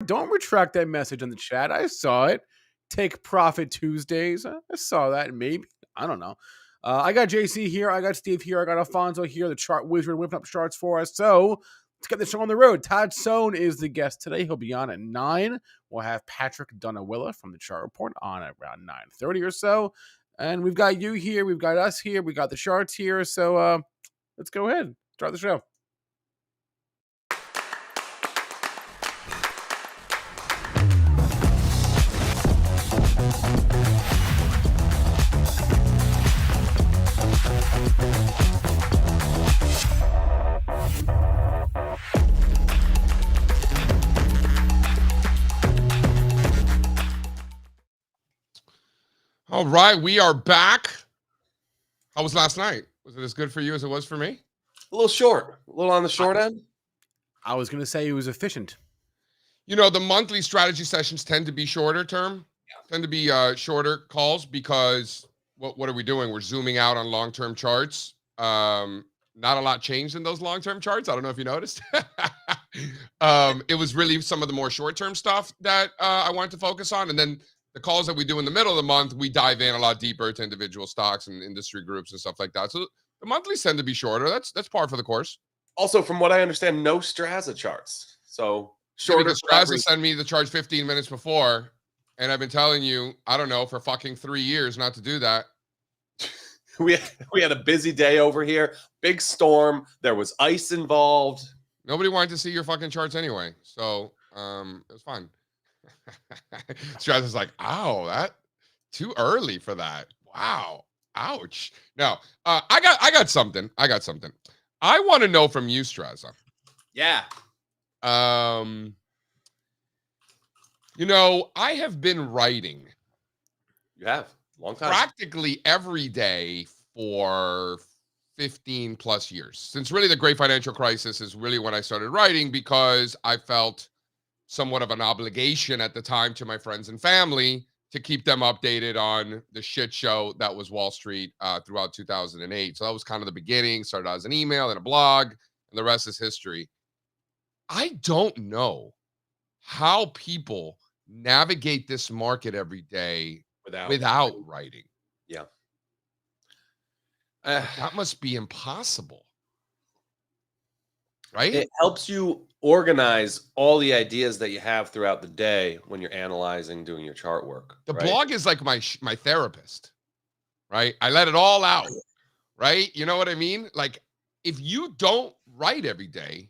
Don't retract that message in the chat. I saw it. Take Profit Tuesdays. I saw that. Maybe. I don't know. I got JC here. I got Steve here. I got Alfonso here. The chart wizard whipping up charts for us. So let's get the show on the road. Todd Sone is the guest today. He'll be on at 9. We'll have Patrick Dunawilla from the Chart Report on at around 9:30 or so. And we've got you here. We've got us here. We got the charts here. So let's go ahead. Start the show. All right, we are back. How was last night? Was it as good for you as it was for me? A little short, a little on the short end. I was going to say it was efficient. You know, the monthly strategy sessions tend to be shorter term, tend to be shorter calls because what are we doing? We're zooming out on long-term charts. Not a lot changed in those long-term charts. I don't know if you noticed. It was really some of the more short-term stuff that I wanted to focus on. And then the calls that we do in the middle of the month, we dive in a lot deeper to individual stocks and industry groups and stuff like that. So the monthlies tend to be shorter. That's par for the course. Also, from what I understand, no Strazza charts. So shorter. Strazza sent me the charge 15 minutes before, and I've been telling you, I don't know, for fucking 3 years not to do that. We had a busy day over here. Big storm. There was ice involved. Nobody wanted to see your fucking charts anyway. So it was fine. Strazza's like, ow, that too early for that. Wow. Ouch. Now, I got something. I want to know from you, Strazza. Yeah. You know, I have been writing. You have. Long time. Practically every day for 15 plus years. Since really the great financial crisis is really when I started writing, because I felt somewhat of an obligation at the time to my friends and family to keep them updated on the shit show that was Wall Street throughout 2008. So that was kind of the beginning. Started out as an email and a blog, and the rest is history. I don't know how people navigate this market every day without writing. Yeah. That must be impossible. Right? It helps you organize all the ideas that you have throughout the day when you're analyzing, doing your chart work. The blog is like my therapist, right? I let it all out, right? You know what I mean? Like, if you don't write every day,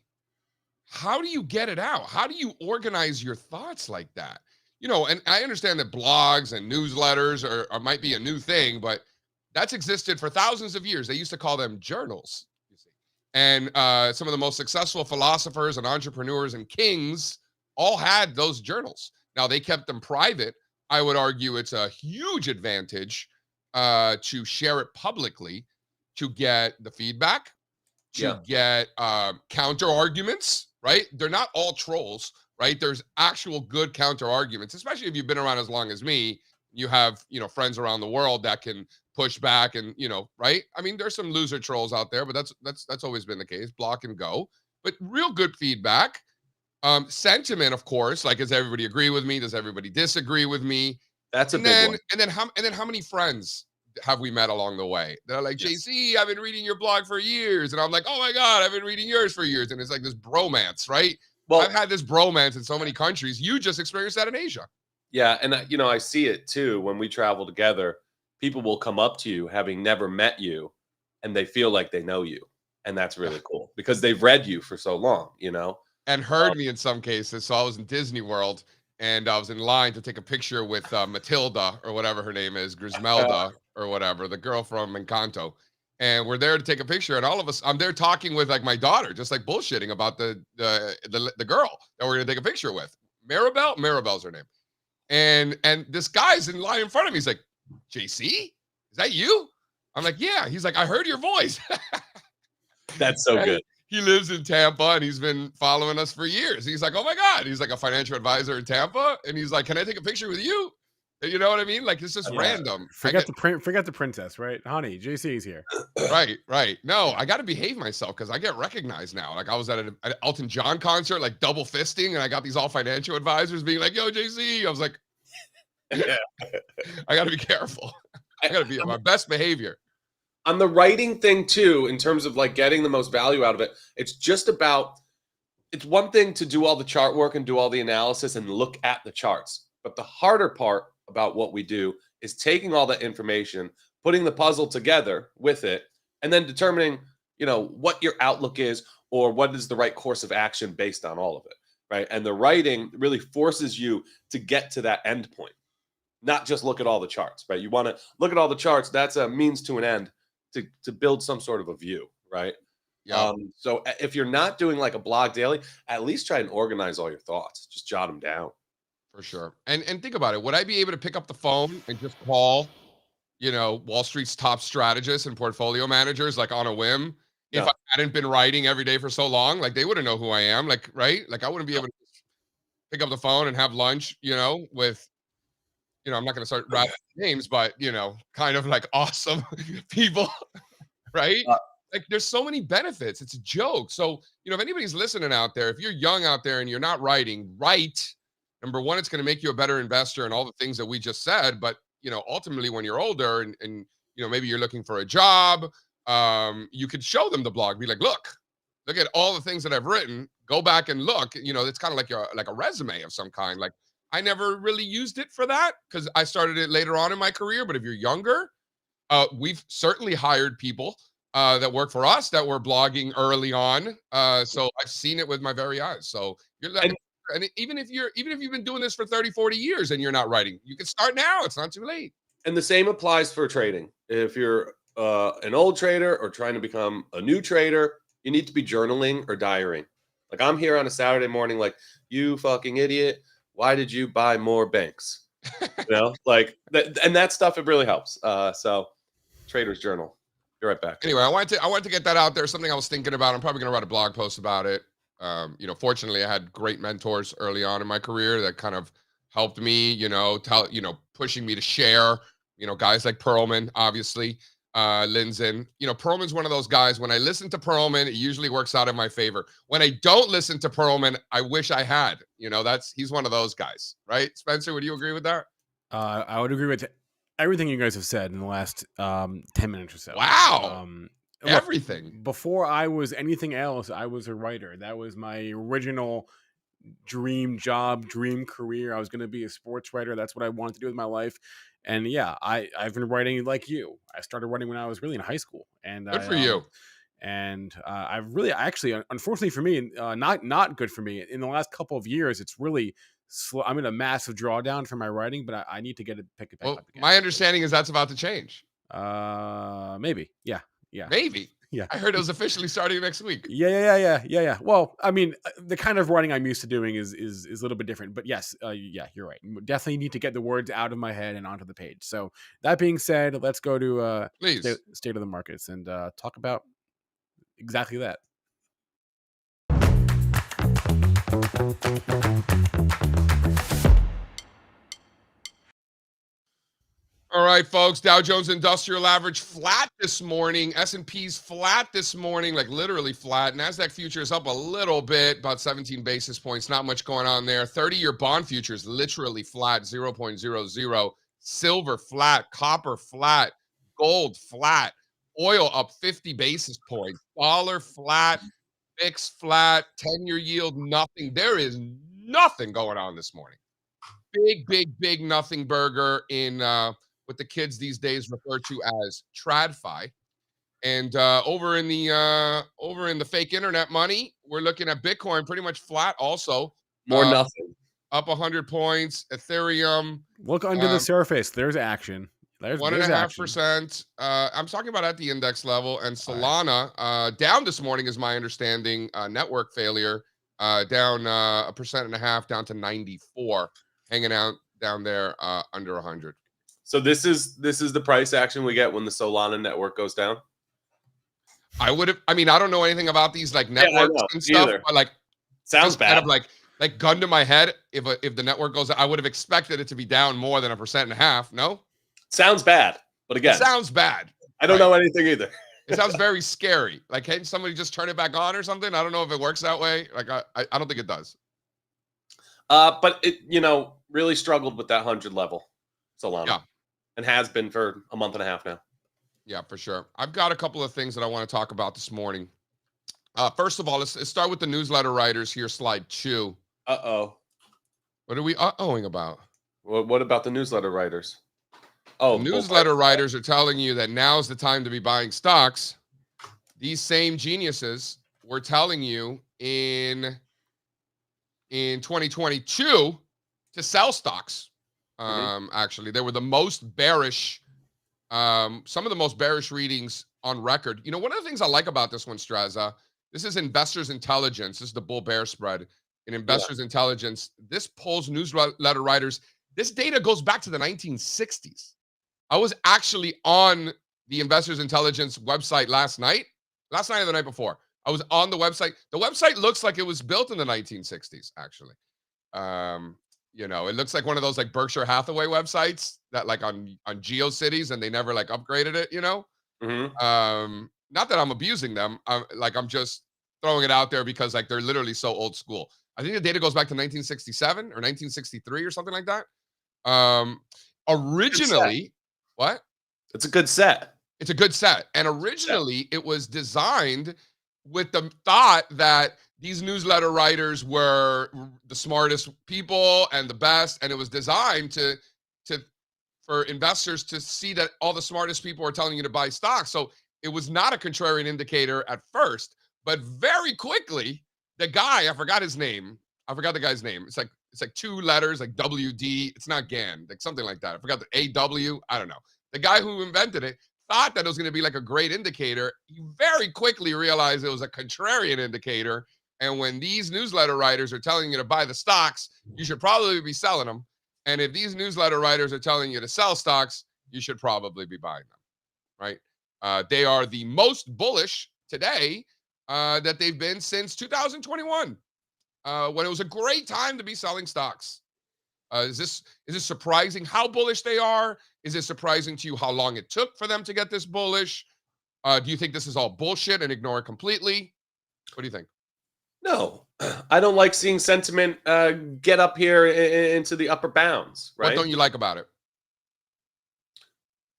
how do you get it out? How do you organize your thoughts like that? You know, and I understand that blogs and newsletters are might be a new thing, but that's existed for thousands of years. They used to call them journals. And some of the most successful philosophers and entrepreneurs and kings all had those journals. Now, they kept them private. I would argue it's a huge advantage to share it publicly, to get the feedback, to get counter arguments, right? They're not all trolls, right? There's actual good counter arguments, especially if you've been around as long as me. You have, you know, friends around the world that can push back and, you know, right? I mean, there's some loser trolls out there, but that's always been the case. Block and go. But real good feedback. Sentiment, of course, like, does everybody agree with me? Does everybody disagree with me? That's a big one. And then how many friends have we met along the way? They're like, JC, I've been reading your blog for years. And I'm like, oh my God, I've been reading yours for years. And it's like this bromance, right? Well, I've had this bromance in so many countries. You just experienced that in Asia. Yeah. And, you know, I see it too. When we travel together, people will come up to you having never met you, and they feel like they know you. And that's really cool because they've read you for so long, you know? And heard me in some cases. So I was in Disney World, and I was in line to take a picture with Matilda, or whatever her name is, Grismelda, or whatever, the girl from Encanto. And we're there to take a picture, and all of us, I'm there talking with like my daughter, just like bullshitting about the girl that we're gonna take a picture with. Maribel's her name. And this guy's in line in front of me. He's like, JC, is that you? I'm like, yeah. He's like, I heard your voice. That's so good. He lives in Tampa, and he's been following us for years. He's like, oh my God. He's like a financial advisor in Tampa. And he's like, can I take a picture with you? You know what I mean? Like it's just Yeah. random. Forget the princess, right? Honey, JC's here. Right. No, I got to behave myself because I get recognized now. Like I was at an Elton John concert, like double fisting, and I got these all financial advisors being like, "Yo, JC." I was like, Yeah. I got to be careful. I got to be on my best behavior. On the writing thing too, in terms of like getting the most value out of it, it's just about, it's one thing to do all the chart work and do all the analysis and look at the charts. But the harder part about what we do is taking all that information, putting the puzzle together with it, and then determining, what your outlook is or what is the right course of action based on all of it, right? And the writing really forces you to get to that end point, not just look at all the charts, right? You want to look at all the charts. That's a means to an end to build some sort of a view, right? Yeah. So if you're not doing like a blog daily, at least try and organize all your thoughts. Just jot them down. For sure. And think about it. Would I be able to pick up the phone and just call, Wall Street's top strategists and portfolio managers like on a whim if No. I hadn't been writing every day for so long? Like they wouldn't know who I am. Like, right? Like I wouldn't be able to pick up the phone and have lunch, with, I'm not going to start rapping names, but, kind of like awesome people, right? Like there's so many benefits. It's a joke. So, if anybody's listening out there, if you're young out there and you're not writing, write. Number one, it's going to make you a better investor and all the things that we just said. But, ultimately when you're older and maybe you're looking for a job, you could show them the blog. Be like, look at all the things that I've written. Go back and look. It's kind of like a resume of some kind. Like I never really used it for that because I started it later on in my career. But if you're younger, we've certainly hired people that work for us that were blogging early on. So I've seen it with my very eyes. So you're like, and even if you've been doing this for 30, 40 years and you're not writing, you can start now. It's not too late. And the same applies for trading. If you're an old trader or trying to become a new trader, you need to be journaling or diarying. Like I'm here on a Saturday morning, like, you fucking idiot. Why did you buy more banks? Like that, and that stuff, it really helps. So Trader's Journal. Be right back. Anyway, I wanted to get that out there. Something I was thinking about. I'm probably going to write a blog post about it. Fortunately, I had great mentors early on in my career that kind of helped me, pushing me to share, guys like Perlman, obviously, Linzen. Perlman's one of those guys. When I listen to Perlman, it usually works out in my favor. When I don't listen to Perlman, I wish I had. He's one of those guys, right? Spencer, would you agree with that? I would agree with everything you guys have said in the last 10 minutes or so. Wow. Look, everything. Before I was anything else, I was a writer. That was my original dream job, dream career. I was going to be a sports writer. That's what I wanted to do with my life. And yeah, I've been writing like you. I started writing when I was really in high school. And good for you. And I've really, actually, unfortunately for me, not good for me. In the last couple of years, it's really slow. I'm in a massive drawdown for my writing, but I need to pick it back up again. My understanding is that's about to change. Maybe. Yeah. Maybe. Yeah. I heard it was officially starting next week. Yeah. Well, I mean, the kind of writing I'm used to doing is a little bit different, but yes, you're right. Definitely need to get the words out of my head and onto the page. So that being said, let's go to state of the markets and talk about exactly that. All right, folks. Dow Jones Industrial Average flat this morning. S&P's flat this morning, like literally flat. NASDAQ futures up a little bit, about 17 basis points. Not much going on there. 30-year bond futures literally flat, 0.00. Silver flat. Copper flat. Gold flat. Oil up 50 basis points. Dollar flat. VIX flat. 10-year yield, nothing. There is nothing going on this morning. Big nothing burger in what the kids these days refer to as TradFi. And over in the fake internet money, we're looking at Bitcoin pretty much flat also. More nothing. Up 100 points. Ethereum. Look under the surface. There's action. There's 1.5%. I'm talking about at the index level. And Solana down this morning is my understanding. Network failure down 1.5% down to 94. Hanging out down there under 100. So this is the price action we get when the Solana network goes down. I don't know anything about these like networks and stuff, but like sounds bad. Kind of like Like gun to my head, if the network goes, I would have expected it to be down more than 1.5%. No, Sounds bad, but it again, sounds bad. I don't know anything either. It sounds very scary. Like, can somebody just turn it back on or something? I don't know if it works that way. Like, I don't think it does. But it, really struggled with that 100 level, Solana, Yeah. and has been for a month and a half now. Yeah, for sure. I've got a couple of things that I want to talk about this morning. First of all, let's start with the newsletter writers here. Slide 2. Uh-oh. What are we uh-ohing about? What about the newsletter writers? Oh, the newsletter writers are telling you that now's the time to be buying stocks. These same geniuses were telling you in 2022 to sell stocks. Actually, they were the most bearish, some of the most bearish readings on record. One of the things I like about this one, Strazza, this is Investors Intelligence. This is the bull bear spread in Investors Intelligence. This polls newsletter writers. This data goes back to the 1960s. I was actually on the Investors Intelligence website last night or the night before. I was on the website. The website looks like it was built in the 1960s, actually. It looks like one of those like Berkshire Hathaway websites that like on GeoCities, and they never like upgraded it, Not that I'm abusing them. I'm just throwing it out there because like they're literally so old school. I think the data goes back to 1967 or 1963 or something like that. Originally, what? It's a good set. It's a good set. And originally it was designed with the thought that these newsletter writers were the smartest people and the best. And it was designed for investors to see that all the smartest people are telling you to buy stocks. So it was not a contrarian indicator at first, but very quickly, the guy, I forgot his name. I forgot the guy's name. It's like 2 letters, like WD. It's not GAN, like something like that. I forgot the AW. I don't know. The guy who invented it thought that it was going to be like a great indicator. He very quickly realized it was a contrarian indicator. And when these newsletter writers are telling you to buy the stocks, you should probably be selling them. And if these newsletter writers are telling you to sell stocks, you should probably be buying them, right? They are the most bullish today that they've been since 2021. When it was a great time to be selling stocks. Is this surprising how bullish they are? Is it surprising to you how long it took for them to get this bullish? Do you think this is all bullshit and ignore it completely? What do you think? No, I don't like seeing sentiment get up here into the upper bounds, right? What don't you like about it?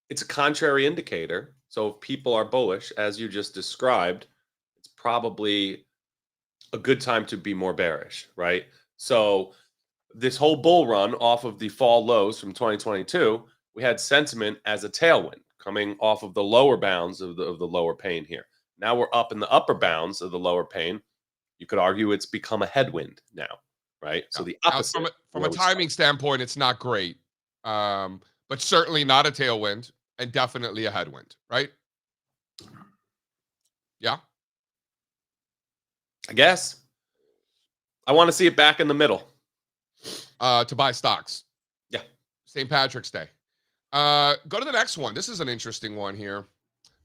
It's a contrary indicator. So if people are bullish, as you just described, it's probably a good time to be more bearish, right? So this whole bull run off of the fall lows from 2022, we had sentiment as a tailwind coming off of the lower bounds of the lower pain here. Now we're up in the upper bounds of the lower pain. You could argue it's become a headwind now, right? So the opposite. From a timing standpoint, it's not great, but certainly not a tailwind and definitely a headwind, right? Yeah. I guess. I want to see it back in the middle. To buy stocks. Yeah. St. Patrick's Day. Go to the next one. This is an interesting one here.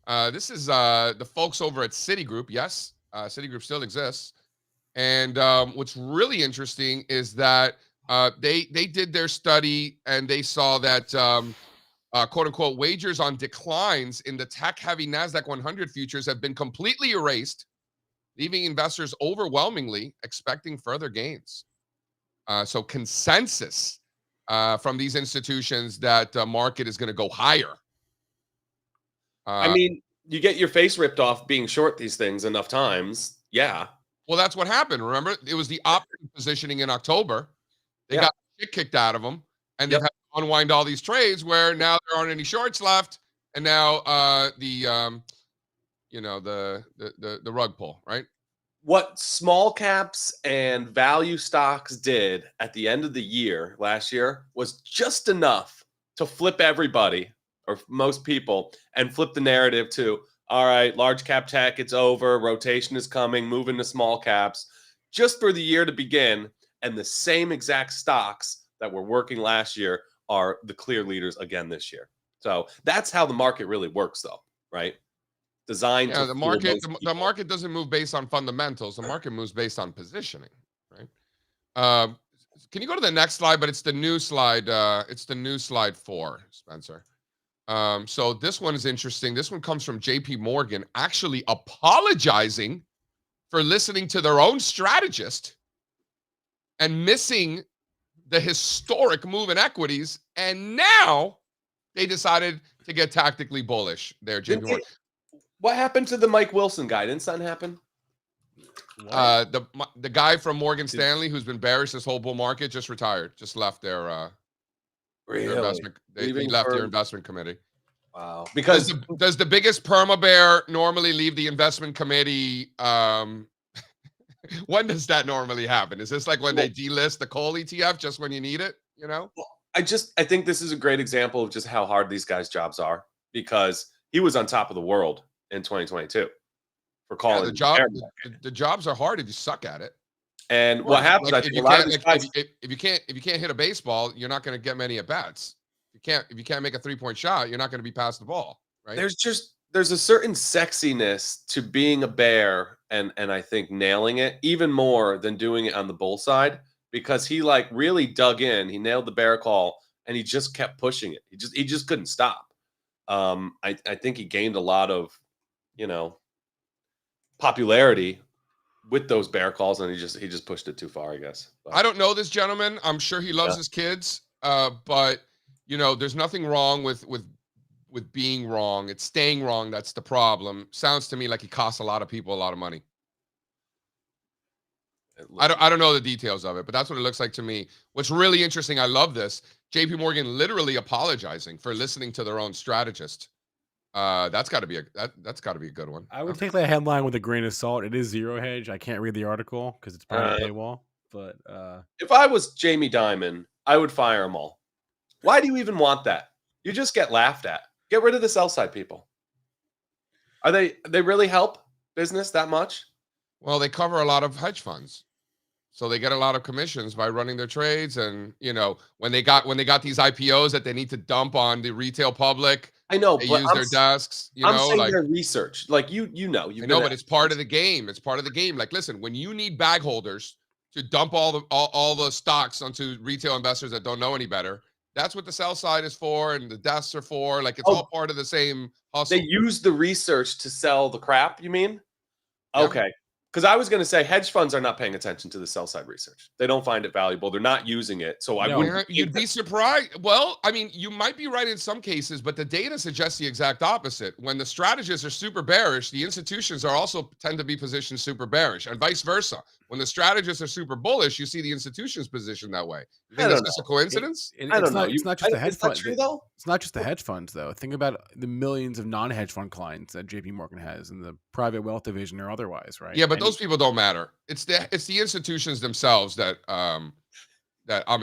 This is the folks over at Citigroup. Yes, Citigroup still exists. And what's really interesting is that they did their study and they saw that, quote unquote, wagers on declines in the tech-heavy NASDAQ 100 futures have been completely erased, leaving investors overwhelmingly expecting further gains. So consensus from these institutions that the market is going to go higher. I mean, you get your face ripped off being short these things enough times. Yeah. Well, that's what happened. Remember, it was the option positioning in October. They got shit kicked out of them, and they've had to unwind all these trades where now there aren't any shorts left, and now the rug pull, right? What small caps and value stocks did at the end of the year last year was just enough to flip everybody or most people and flip the narrative to, all right, large cap tech, it's over. Rotation is coming, moving to small caps just for the year to begin. And the same exact stocks that were working last year are the clear leaders again this year. So that's how the market really works, though, right? Designed to the market. The market doesn't move based on fundamentals. The market moves based on positioning, right? Um, can you go to the next slide? But it's the new slide. It's the new slide 4, Spencer. So this one is interesting. This one comes from JP Morgan actually apologizing for listening to their own strategist and missing the historic move in equities. And now they decided to get tactically bullish there, JP Morgan. What happened to the Mike Wilson guy? Didn't something happen? The guy from Morgan Stanley who's been bearish this whole bull market just retired, just left their investment. They left their investment committee. Wow. Because does the biggest perma bear normally leave the investment committee? When does that normally happen? Is this like when they delist the coal ETF just when you need it? You know? I think this is a great example of just how hard these guys' jobs are, because he was on top of the world in 2022 for calling. The jobs are hard if you suck at it. And what happens? Like, if you can't hit a baseball, you're not going to get many at bats. If you can't make a 3-point shot, you're not going to be past the ball, right? There's a certain sexiness to being a bear and I think nailing it even more than doing it on the bull side, because he like really dug in. He nailed the bear call and he just kept pushing it. He just couldn't stop. I think he gained a lot of, popularity with those bear calls, and he just pushed it too far, I guess. But I don't know this gentleman. I'm sure he loves his kids, but there's nothing wrong with being wrong. It's staying wrong that's the problem. Sounds to me like he costs a lot of people a lot of money. I don't know the details of it, but that's what it looks like to me. What's really interesting, I love this. JP Morgan literally apologizing for listening to their own strategist. That's got to be a good one. I would take that headline with a grain of salt. It is zero hedge. I can't read the article because it's behind a paywall. But if I was Jamie Dimon, I would fire them all. Why do you even want that? You just get laughed at. Get rid of the sell side people. They really help business that much? Well, they cover a lot of hedge funds, so they get a lot of commissions by running their trades. And when they got these IPOs that they need to dump on the retail public, I know, they but use their desks. I'm saying their research, like I know, but it's part of the game. It's part of the game. Like, listen, when you need bag holders to dump all the stocks onto retail investors that don't know any better, that's what the sell side is for, and the desks are for. Like, it's all part of the same hustle. They use the research to sell the crap, you mean? Yeah. Okay. Because I was going to say hedge funds are not paying attention to the sell side research. They don't find it valuable. They're not using it. So I wouldn't. You'd be surprised. Well, I mean, you might be right in some cases, but the data suggests the exact opposite. When the strategists are super bearish, the institutions are also tend to be positioned super bearish, and vice versa. When the strategists are super bullish, you see the institutions positioned that way. You think that's just a coincidence? I don't know. It's not just the hedge funds. Though? It's not just the hedge funds, though. Think about the millions of non-hedge fund clients that JP Morgan has in the private wealth division or otherwise, right? Yeah, but those people don't matter. It's the institutions themselves that I'm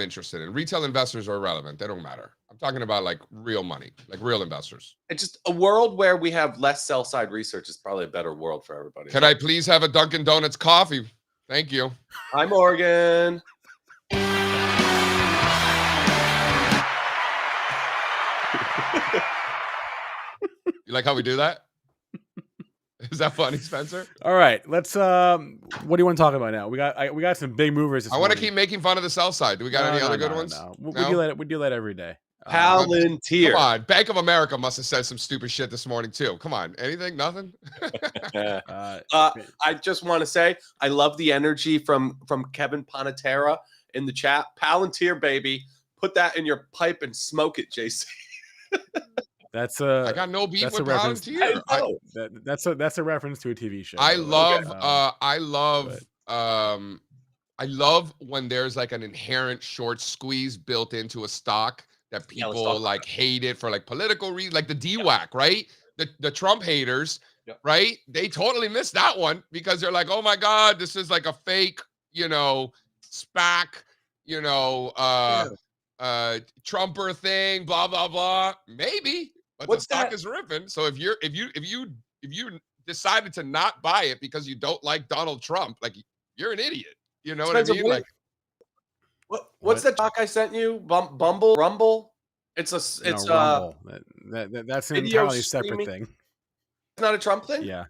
interested in. Retail investors are irrelevant. They don't matter. I'm talking about like real money, like real investors. It's just a world where we have less sell side research is probably a better world for everybody. Can I please have a Dunkin' Donuts coffee? Thank you. Hi, Morgan. You like how we do that? Is that funny, Spencer? All right, let's. What do you want to talk about now? We got some big movers. I want to keep making fun of the sell side. Do we got any other good ones? No. We do that every day. Palantir. Come on, Bank of America must have said some stupid shit this morning too. Come on, anything? Nothing? I just want to say I love the energy from Kevin Panetera in the chat. Palantir, baby, put that in your pipe and smoke it, JC. I got no beef with Palantir. That's a reference to a TV show. I love when there's like an inherent short squeeze built into a stock that people like hate it for like political reasons, like the DWAC, right? The Trump haters, right? They totally missed that one because they're like, oh my God, this is like a fake, SPAC, Trumper thing, blah blah blah. Maybe, but the stock is ripping. So if you decided to not buy it because you don't like Donald Trump, like you're an idiot. You know what I mean? Like, what's the talk I sent you? Rumble. It's Rumble. That's an entirely separate thing. It's not a Trump thing. Yeah,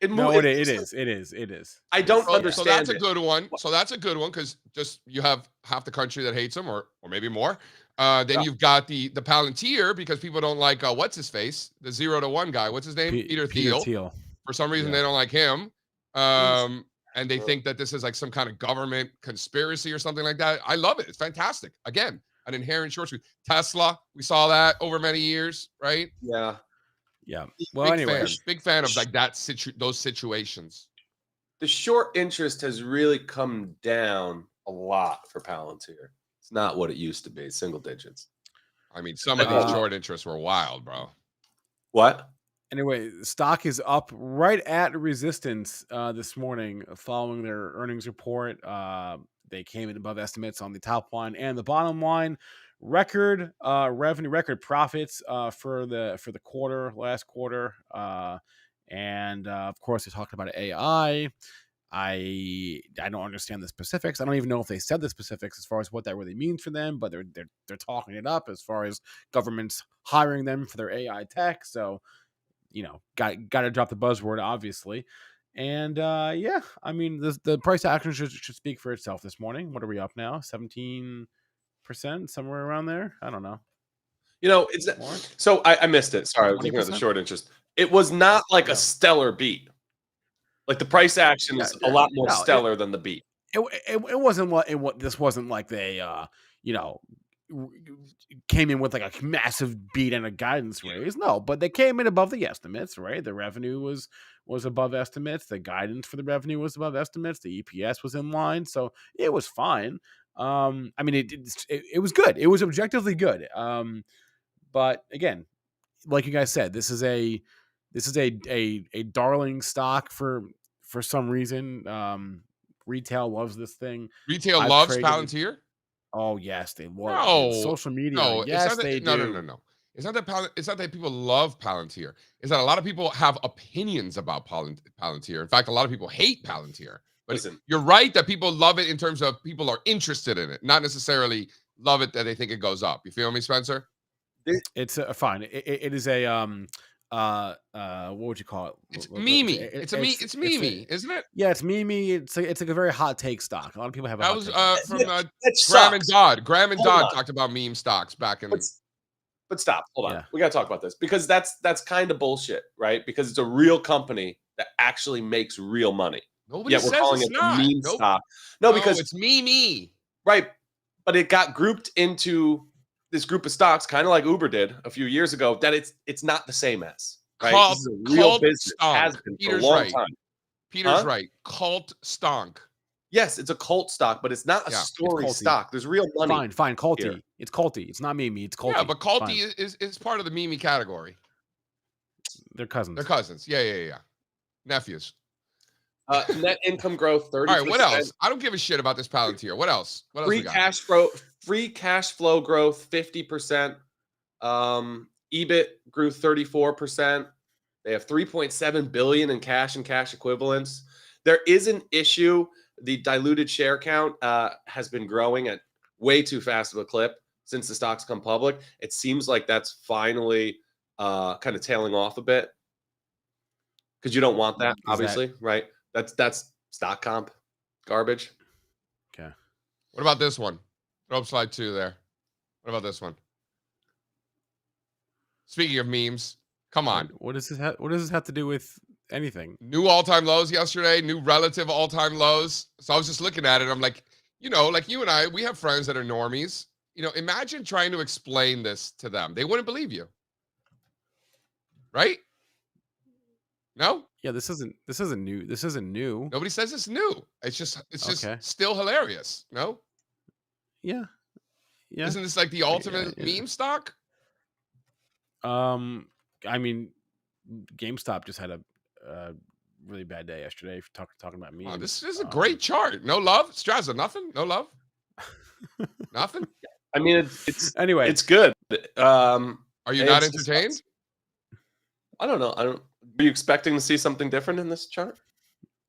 No, it is. I don't So understand. that's a good one. So that's a good one because just you have half the country that hates him, or maybe more. Then you've got the Palantir because people don't like what's his face, the 0 to 1 guy. What's his name? Peter Thiel. For some reason, they don't like him. And they think that this is like some kind of government conspiracy or something like that. I love it. It's fantastic. Again, an inherent short squeeze. Tesla, we saw that over many years, right? Yeah. Well, Big fan of like those situations. The short interest has really come down a lot for Palantir. It's not what it used to be, single digits. I mean, some of these short interests were wild, bro. What? Anyway, the stock is up right at resistance this morning following their earnings report. They came in above estimates on the top line and the bottom line. Record revenue, record profits for the last quarter. And of course, they talked about AI. I don't understand the specifics. I don't even know if they said the specifics as far as what that really means for them, but they're talking it up as far as governments hiring them for their AI tech. So, got to drop the buzzword, obviously. And I mean, the price action should speak for itself this morning. What are we up now? 17%, somewhere around there. I don't know. It's so I missed it. Sorry, I was looking at the short interest. It was not like a stellar beat. Like the price action is a lot more stellar than the beat. It wasn't what this wasn't like they came in with like a massive beat and a guidance raise. No, but they came in above the estimates, right? The revenue was above estimates. The guidance for the revenue was above estimates. The EPS was in line, so it was fine. I mean, it was good. It was objectively good. But again, like you guys said, this is a darling stock for some reason. Retail loves this thing. Retail loves Palantir. Oh yes, they love no, social media. No, yes, they do. No. It's not that people love Palantir. It's that a lot of people have opinions about Palantir. In fact, a lot of people hate Palantir. But listen, you're right that people love it in terms of people are interested in it, not necessarily love it that they think it goes up. You feel me, Spencer? It's fine. It is a what would you call it? It's memey. It's memey, isn't it? Yeah, it's memey. It's like a very hot take stock. A lot of people have. That was from Graham and Dodd talked about meme stocks back in. But stop. Hold on. We got to talk about this because that's kind of bullshit, right? Because it's a real company that actually makes real money. Nobody says it's not. Meme stock. No, because it's memey. Right, but it got grouped into this group of stocks, kind of like Uber did a few years ago, that it's not the same as, right? This is a real business. Has been for a long time. Peter's right. Cult stonk. Yes, it's a cult stock, but it's not a story stock. There's real money. Fine. Culty. Here. It's culty. It's not memey. It's culty. Yeah, but culty is part of the memey category. They're cousins. Yeah. Nephews. Net income growth 30%. All right, what else? I don't give a shit about this Palantir. What else? Free cash flow growth 50%. EBIT grew 34%. They have 3.7 billion in cash and cash equivalents. There is an issue. The diluted share count has been growing at way too fast of a clip since the stock's come public. It seems like that's finally kind of tailing off a bit because you don't want that, obviously, right? That's stock comp garbage. Okay. What about this one? Throw up slide 2 there. What about this one? Speaking of memes, come on. What does this have to do with anything? New all-time lows yesterday, new relative all-time lows. So I was just looking at it. I'm like, like you and I, we have friends that are normies. Imagine trying to explain this to them. They wouldn't believe you. Right? No? Yeah, this isn't new. This isn't new. Nobody says it's new. It's just still hilarious. No? Yeah. Isn't this like the ultimate meme stock? I mean, GameStop just had a really bad day yesterday. Talking about memes. Wow, this is a great chart. No love, Strazza. Nothing. No love. Nothing. I mean, it's anyway. It's good. Are you not entertained? I don't know. Were you expecting to see something different in this chart?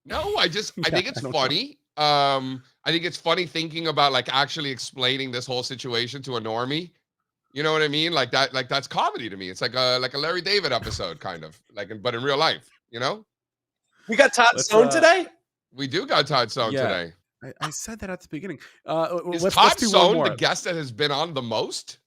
No, I think it's funny. I think it's funny thinking about like actually explaining this whole situation to a normie. You know what I mean? Like that's comedy to me. It's like a Larry David episode, kind of but in real life. We got Todd Sone today? We do got Todd Sone today. I said that at the beginning. Is let's Todd do one Sone more. the guest that has been on the most?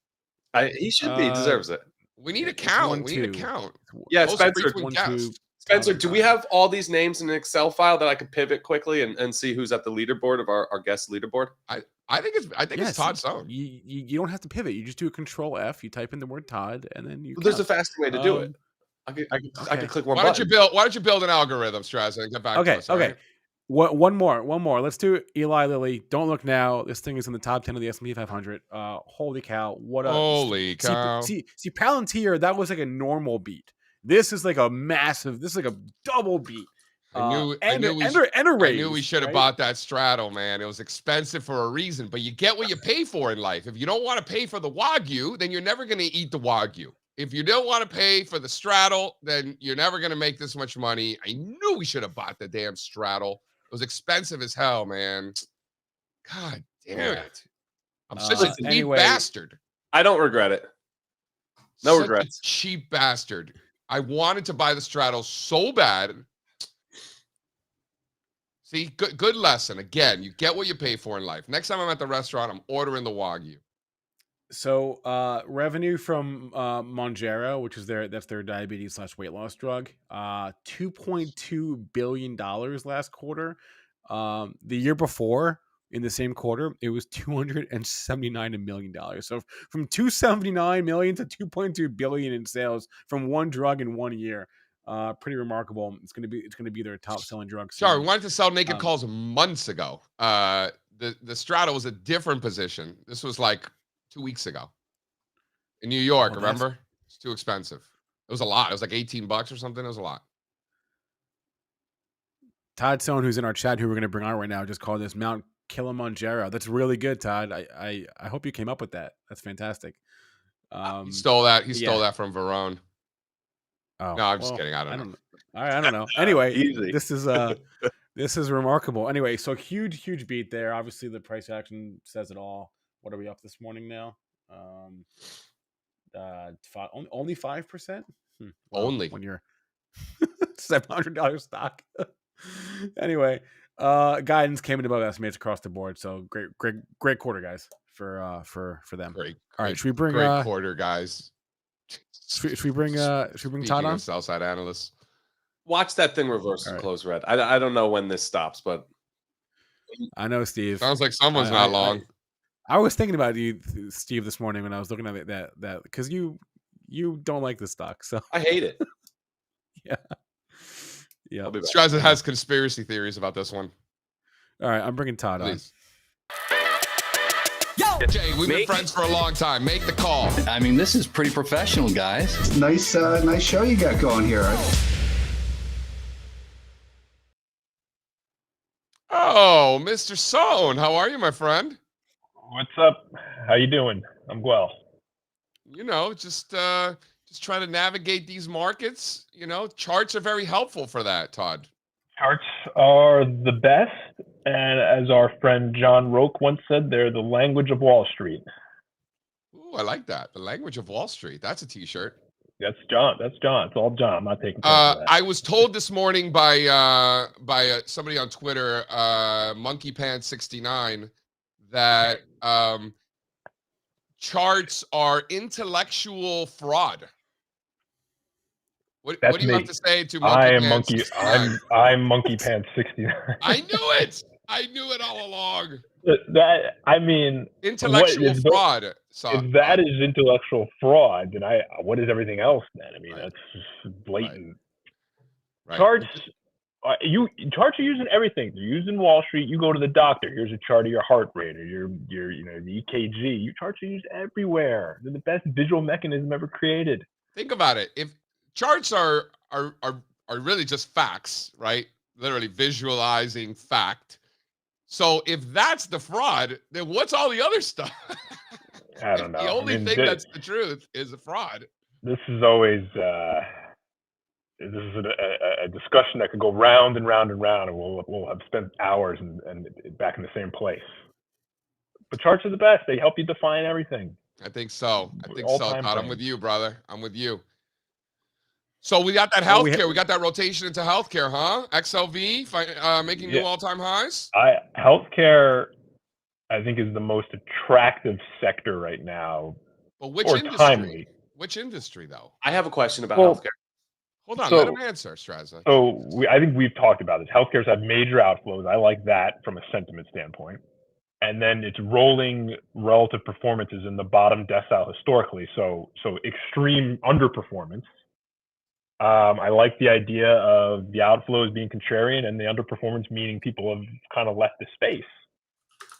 He should be. He deserves it. We need a count. We need a count. Yeah, Most Spencer. frequent guest. Spencer, do we have all these names in an Excel file that I could pivot quickly and see who's at the leaderboard of our guest leaderboard? I think it's Todd Sone. You don't have to pivot. You just do a Control F. You type in the word Todd, and then you. Well, there's a faster way to do it. I could click one. Why don't you build an algorithm, Strazza, and get back to us? Okay. Right? One more. Let's do Eli Lilly. Don't look now. This thing is in the top 10 of the S&P 500. Holy cow! Holy cow! See, Palantir. That was like a normal beat. This is like a massive. This is like a double beat. I knew we should have bought that straddle, man. It was expensive for a reason, but you get what you pay for in life. If you don't want to pay for the Wagyu, then you're never going to eat the Wagyu. If you don't want to pay for the straddle, then you're never going to make this much money. I knew we should have bought the damn straddle. It was expensive as hell, man. God damn it. I'm such a cheap bastard. I don't regret it. No regrets. Cheap bastard. I wanted to buy the straddle so bad. See, good lesson. Again, you get what you pay for in life. Next time I'm at the restaurant, I'm ordering the Wagyu. So revenue from Mounjaro, which is that's their diabetes / weight loss drug, $2.2 billion last quarter. The year before, in the same quarter, it was $279 million. So from $279 million to $2.2 billion in sales from one drug in 1 year. Pretty remarkable. It's gonna be their top selling drug. Sorry, we wanted to sell naked calls months ago. The Strata was a different position. This was like 2 weeks ago in New York. Remember, it's too expensive. It was a lot. It was like $18 or something. It was a lot. Todd Sone, who's in our chat, who we're going to bring on right now, just called this Mount Kilimanjaro. That's really good, Todd. I hope you came up with that. That's fantastic. He stole that. He stole that from Verone. Oh, no, I'm just kidding. I don't know. All right, I don't know. Anyway, this is remarkable. Anyway, so huge beat there. Obviously, the price action says it all. What are we up this morning now? Only 5%. Only when you're $700 stock. Anyway, guidance came in above estimates across the board. So great quarter, guys, for them. Great. All right, should we bring great quarter, guys? Should we bring Todd on? Sell-side analysts. Watch that thing reverse and close red. I don't know when this stops, but I know, Steve. Sounds like someone's not long. I was thinking about you, Steve, this morning when I was looking at that because you don't like the stock, so I hate it. Yeah. Strazza has conspiracy theories about this one. All right, I'm bringing Todd on. Yo, Jay, we've been friends for a long time. Make the call. I mean, this is pretty professional, guys. Nice show you got going here. Oh, Mr. Sohn, how are you, my friend? What's up? How you doing? I'm well. You know, just trying to navigate these markets. You know, charts are very helpful for that, Todd. Charts are the best, and as our friend John Roque once said, they're the language of Wall Street. Ooh, I like that. The language of Wall Street. That's a T-shirt. That's John. It's all John. I'm not taking credit for that. I was told this morning by somebody on Twitter, Monkey Pants 69, that charts are intellectual fraud. What do you have to say to Monkey Pants? I'm Monkey Pants 69. I knew it. I knew it all along. Intellectual fraud. If that is intellectual fraud, then what is everything else then? I mean, that's just blatant. Right. Charts are using everything. They're using Wall Street. You go to the doctor. Here's a chart of your heart rate or your the EKG. Charts are used everywhere. They're the best visual mechanism ever created. Think about it. If charts are really just facts, right? Literally visualizing fact. So if that's the fraud, then what's all the other stuff? I don't know. The only thing that's the truth is a fraud. This is always a discussion that could go round and round and round, and we'll have spent hours and back in the same place. But charts are the best. They help you define everything. I think so. Todd. I'm with you, brother. I'm with you. So we got that Well, healthcare. We got that rotation into healthcare, huh? XLV making new all-time highs. Healthcare, I think, is the most attractive sector right now. But which or industry? timely. Which industry, though? I have a question about Well, healthcare. Hold on, So- let him answer, Strazza. So I think we've talked about this. Healthcare's had major outflows. I like that from a sentiment standpoint. And then it's rolling relative performances in the bottom decile historically. So extreme underperformance. I like the idea of the outflows being contrarian and the underperformance meaning people have kind of left the space.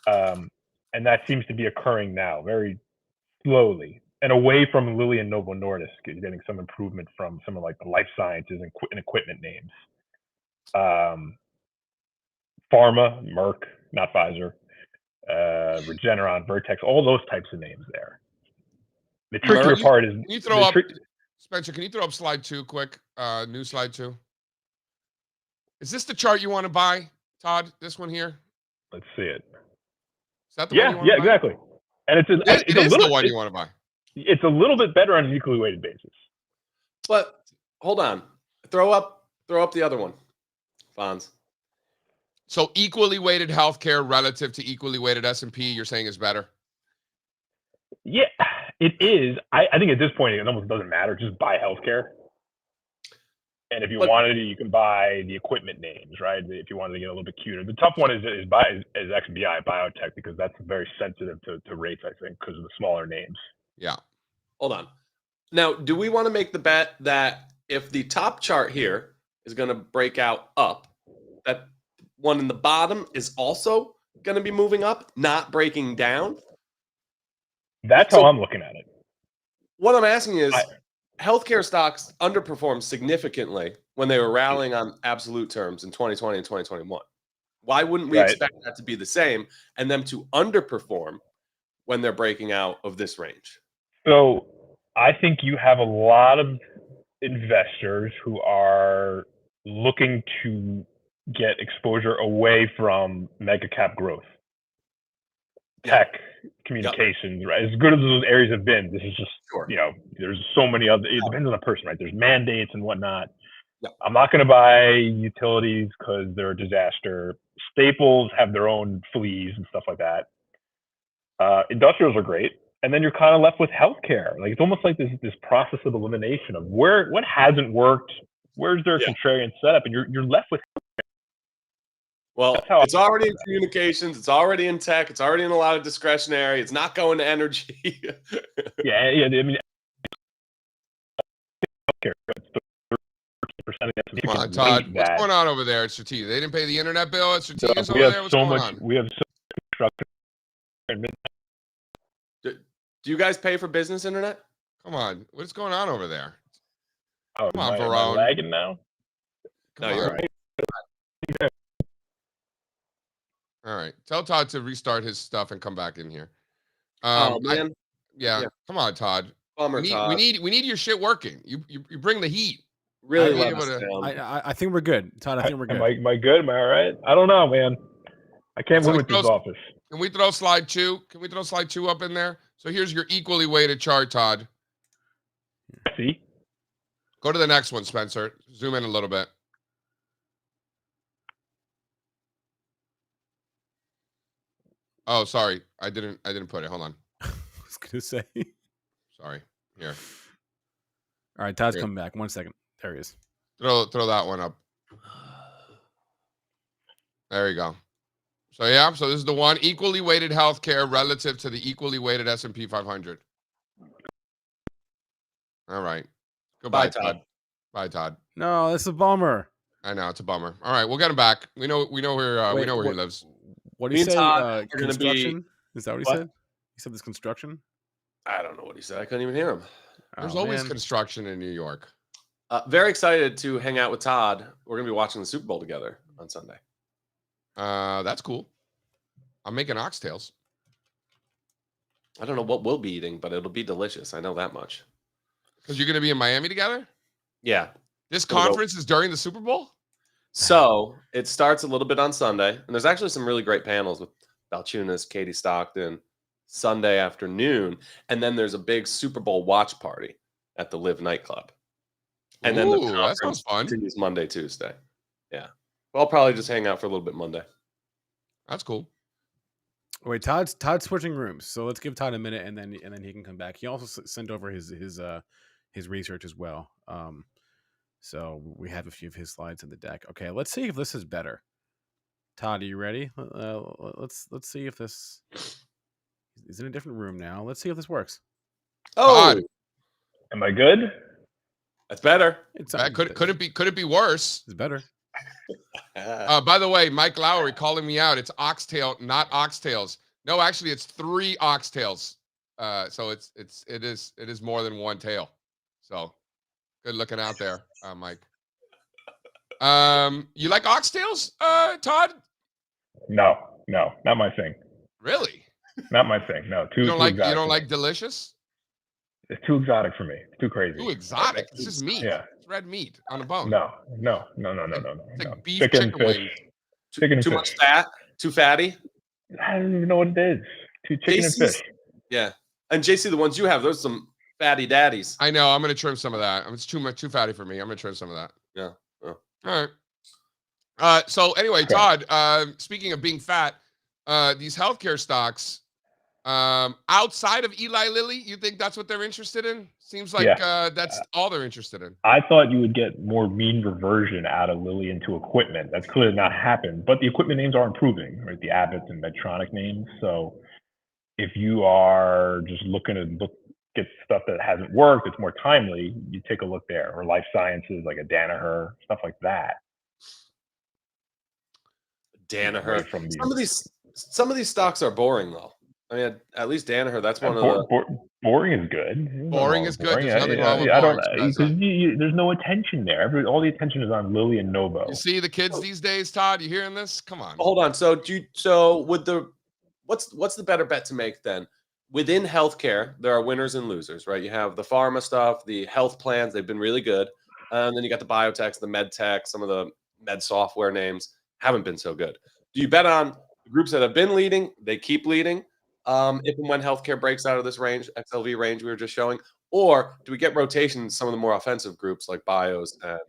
And that seems to be occurring now very slowly and away from Lilly and Novo Nordisk, getting some improvement from some of like the life sciences and equipment names. Pharma, Merck, not Pfizer, Regeneron, Vertex, all those types of names there. The trickier part is Can you throw up, Spencer? Can you throw up slide 2 quick? New slide 2. Is this the chart you want to buy, Todd? This one here? Let's see it. Is that the one you want to buy? Exactly. And it's It is the one you want to buy. It's a little bit better on an equally weighted basis. But hold on, throw up the other one, Fonz. So equally weighted healthcare relative to equally weighted S&P, you're saying is better? Yeah, it is. I think at this point it almost doesn't matter. Just buy healthcare. And if you wanted to, you can buy the equipment names, right? If you wanted to get a little bit cuter. The tough one is XBI, biotech, because that's very sensitive to rates, I think, because of the smaller names. Yeah. Hold on. Now, do we want to make the bet that if the top chart here is going to break out up, that one in the bottom is also going to be moving up, not breaking down? That's how I'm looking at it. What I'm asking is, healthcare stocks underperformed significantly when they were rallying on absolute terms in 2020 and 2021. Why wouldn't we expect that to be the same and them to underperform when they're breaking out of this range? So I think you have a lot of investors who are looking to get exposure away from mega cap growth. Tech, communications, right? As good as those areas have been, this is just, there's so many other, it depends on the person, right? There's mandates and whatnot. I'm not going to buy utilities because they're a disaster. Staples have their own fleas and stuff like that. Industrials are great. And then you're kind of left with healthcare. Like, it's almost like this process of elimination of what hasn't worked, where's their contrarian setup, and you're left with healthcare. Well, it's already in communications, it's already in tech, it's already in a lot of discretionary, it's not going to energy. yeah, I mean, healthcare, come on, Todd. What's going on over there at Strategas? They didn't pay the internet bill at Strategas over there? What's going on? We have so much construction. Do you guys pay for business internet? Come on. What's going on over there? Oh, come on, Am I lagging now? No, you're right. All right. Tell Todd to restart his stuff and come back in here. Man. Yeah. Come on, Todd. Bummer, Todd. We need your shit working. You bring the heat. Really let us down. I think we're good, Todd. I think we're good. Am I good? Am I all right? I don't know, man. I can't win with this office. Can we throw slide 2? Can we throw slide 2 up in there? So here's your equally weighted chart, Todd. See? Go to the next one, Spencer. Zoom in a little bit. Oh, sorry. I didn't put it. Hold on. I was gonna say. Sorry. Here. All right, Todd's coming back. 1 second. There he is. Throw that one up. There you go. So yeah, so this is the one equally weighted healthcare relative to the equally weighted S&P 500. All right. Goodbye, Todd. Bye, Todd. No, it's a bummer. I know it's a bummer. All right, we'll get him back. We know where he lives. What did he say? Construction? Is that what he said? He said this construction. I don't know what he said. I couldn't even hear him. There's always construction in New York. Very excited to hang out with Todd. We're gonna be watching the Super Bowl together on Sunday. That's cool. I'm making oxtails. I don't know what we'll be eating, but it'll be delicious. I know that much. Because you're going to be in Miami together? Yeah. This conference is during the Super Bowl? So it starts a little bit on Sunday, and there's actually some really great panels with Balchunas, Katie Stockton, Sunday afternoon, and then there's a big Super Bowl watch party at the Live nightclub. And then the Ooh, that conference sounds fun. continues Monday, Tuesday. Yeah. Well, I'll probably just hang out for a little bit Monday. That's cool. Wait, Todd's switching rooms, so let's give Todd a minute, and then he can come back. He also sent over his research as well. So we have a few of his slides in the deck. Okay, let's see if this is better. Todd, are you ready? Let's see if this is in a different room now. Let's see if this works. Oh, Todd. Am I good? that's better. Could it be worse? It's better. By the way, Mike Lowry calling me out. It's oxtail, not oxtails. No, actually, it's 3 oxtails. So it is more than one tail. So good looking out there, Mike. You like oxtails, Todd? No, not my thing. Really? Not my thing. No, You don't like exotic for me. delicious? It's too exotic for me. It's too crazy. Too exotic. It's just meat. Yeah. It's red meat on a bone. No. It's like beef Chicken chicken fish. wings. Chicken and Too fish. much fat? Too fatty? I don't even know what it is. Too chicken and JC's fish. Yeah. And JC, the ones you have, those are some fatty daddies. I know. I'm gonna trim some of that. It's too fatty for me. I'm gonna trim some of that. Yeah. All right. So anyway, Todd, speaking of being fat, these healthcare stocks, outside of Eli Lilly, you think that's what they're interested in? Seems like that's all they're interested in. I thought you would get more mean reversion out of Lilly into equipment. That's clearly not happened, but the equipment names are improving, right? The Abbott and Medtronic names. So if you are just looking to get stuff that hasn't worked, it's more timely, you take a look there. Or life sciences like a Danaher, stuff like that. Danaher. Some of these stocks are boring though. I mean, at least Danaher, that's one of the boring is good. Boring is good. There's nothing wrong with boring. Because there's no attention there. All the attention is on Lilly and Novo. You see the kids these days, Todd? You hearing this? Come on. Hold on. So what's the better bet to make then? Within healthcare, there are winners and losers, right? You have the pharma stuff, the health plans, they've been really good. And then you got the biotechs, the med tech, some of the med software names haven't been so good. Do you bet on the groups that have been leading, they keep leading? If and when healthcare breaks out of this range, XLV range we were just showing, or do we get rotation in some of the more offensive groups like bios and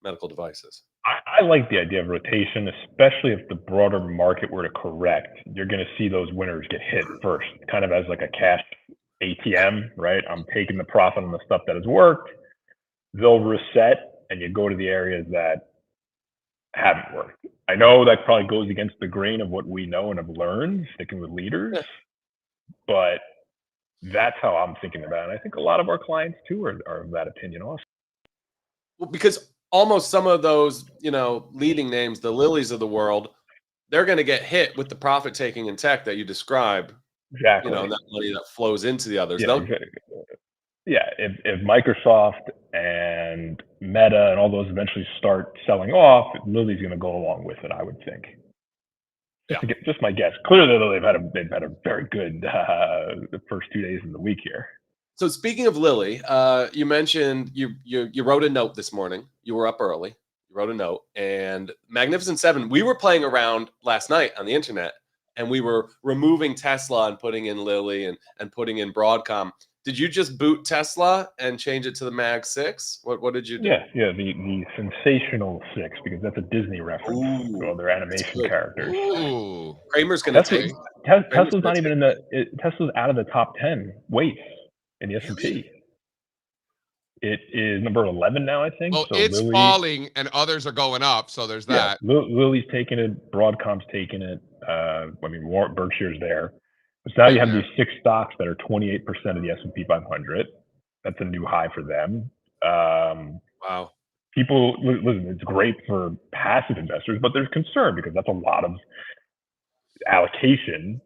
medical devices? I like the idea of rotation, especially if the broader market were to correct. You're going to see those winners get hit first, kind of as like a cash ATM, right? I'm taking the profit on the stuff that has worked. They'll reset, and you go to the areas that haven't worked. I know that probably goes against the grain of what we know and have learned, sticking with leaders. But that's how I'm thinking about it. And I think a lot of our clients too are of that opinion also. Well, because almost some of those, leading names, the Lillies of the world, they're going to get hit with the profit taking in tech that you described. Exactly. That money that flows into the others. Yeah, exactly. Yeah. If Microsoft and Meta and all those eventually start selling off, Lilly's going to go along with it, I would think. Just my guess. Clearly, though, they've had a very good the first 2 days of the week here. So speaking of Lilly, you mentioned you wrote a note this morning. You were up early. You wrote a note, and Magnificent Seven. We were playing around last night on the internet, and we were removing Tesla and putting in Lilly and putting in Broadcom. Did you just boot Tesla and change it to the Mag 6? What did you do? Yeah, the sensational 6, because that's a Disney reference. Ooh, all their animation characters. Ooh. Kramer's going to take. Tesla's not even Tesla's out of the top 10 weights in the S&P. It is number 11 now, I think. Well, so it's Lilly, falling and others are going up, so there's that. Lilly's taking it, Broadcom's taking it. Berkshire's there. So now you have these 6 stocks that are 28% of the S&P 500. That's a new high for them. Wow. People, listen, it's great for passive investors, but there's concern because that's a lot of allocation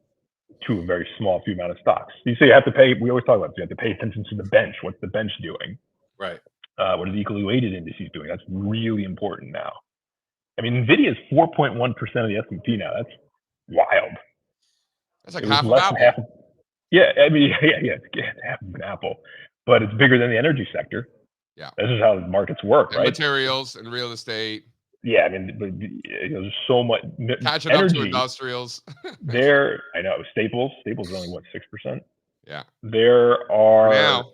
to a very small few amount of stocks. You say you have to pay, we always talk about this, you have to pay attention to the bench. What's the bench doing? Right. What are the equally weighted indices doing? That's really important now. I mean, NVIDIA is 4.1% of the S&P now. That's wild. That's like half of Apple. It's half of an apple, but it's bigger than the energy sector. Yeah, this is how the markets work, and right? Materials and real estate. Yeah, I mean, there's so much catching energy. Up to industrials. I know Staples is only what 6%. Yeah, there are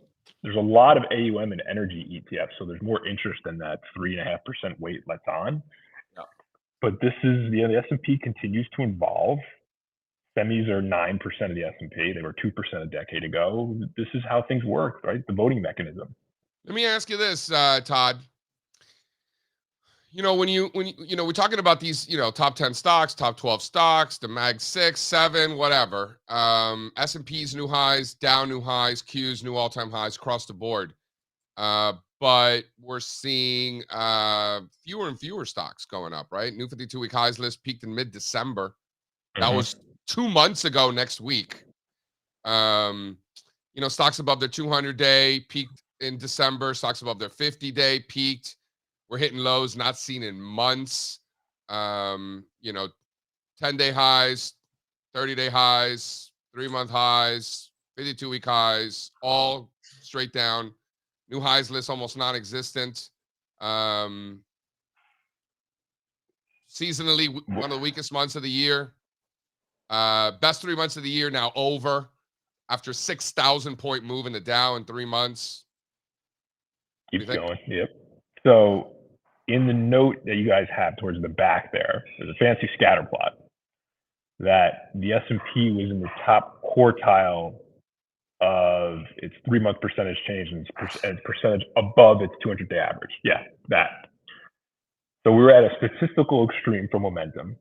there's a lot of AUM and energy ETFs, so there's more interest than that 3.5% weight lets on. Yeah. But this is the S&P continues to evolve. Semis are 9% of the S&P. They were 2% a decade ago. This is how things work, right? The voting mechanism. Let me ask you this, Todd. When we're talking about these, top 10 stocks, top 12 stocks, the Mag 6, 7, whatever. S&P's new highs, Dow new highs, Q's new all-time highs across the board. But we're seeing fewer and fewer stocks going up, right? New 52-week highs list peaked in mid-December. That was 2 months ago next week. Stocks above their 200-day peaked in December. Stocks above their 50-day peaked. We're hitting lows not seen in months. 10-day highs, 30-day highs, 3-month highs, 52-week highs, all straight down. New highs list almost non-existent. Seasonally, one of the weakest months of the year. Best 3 months of the year now over after 6,000-point move in the Dow in 3 months. Keeps going. Yep. So in the note that you guys have towards the back there's a fancy scatter plot that the S&P was in the top quartile of its 3-month percentage change and its percentage above its 200-day average. Yeah, that. So we were at a statistical extreme for momentum.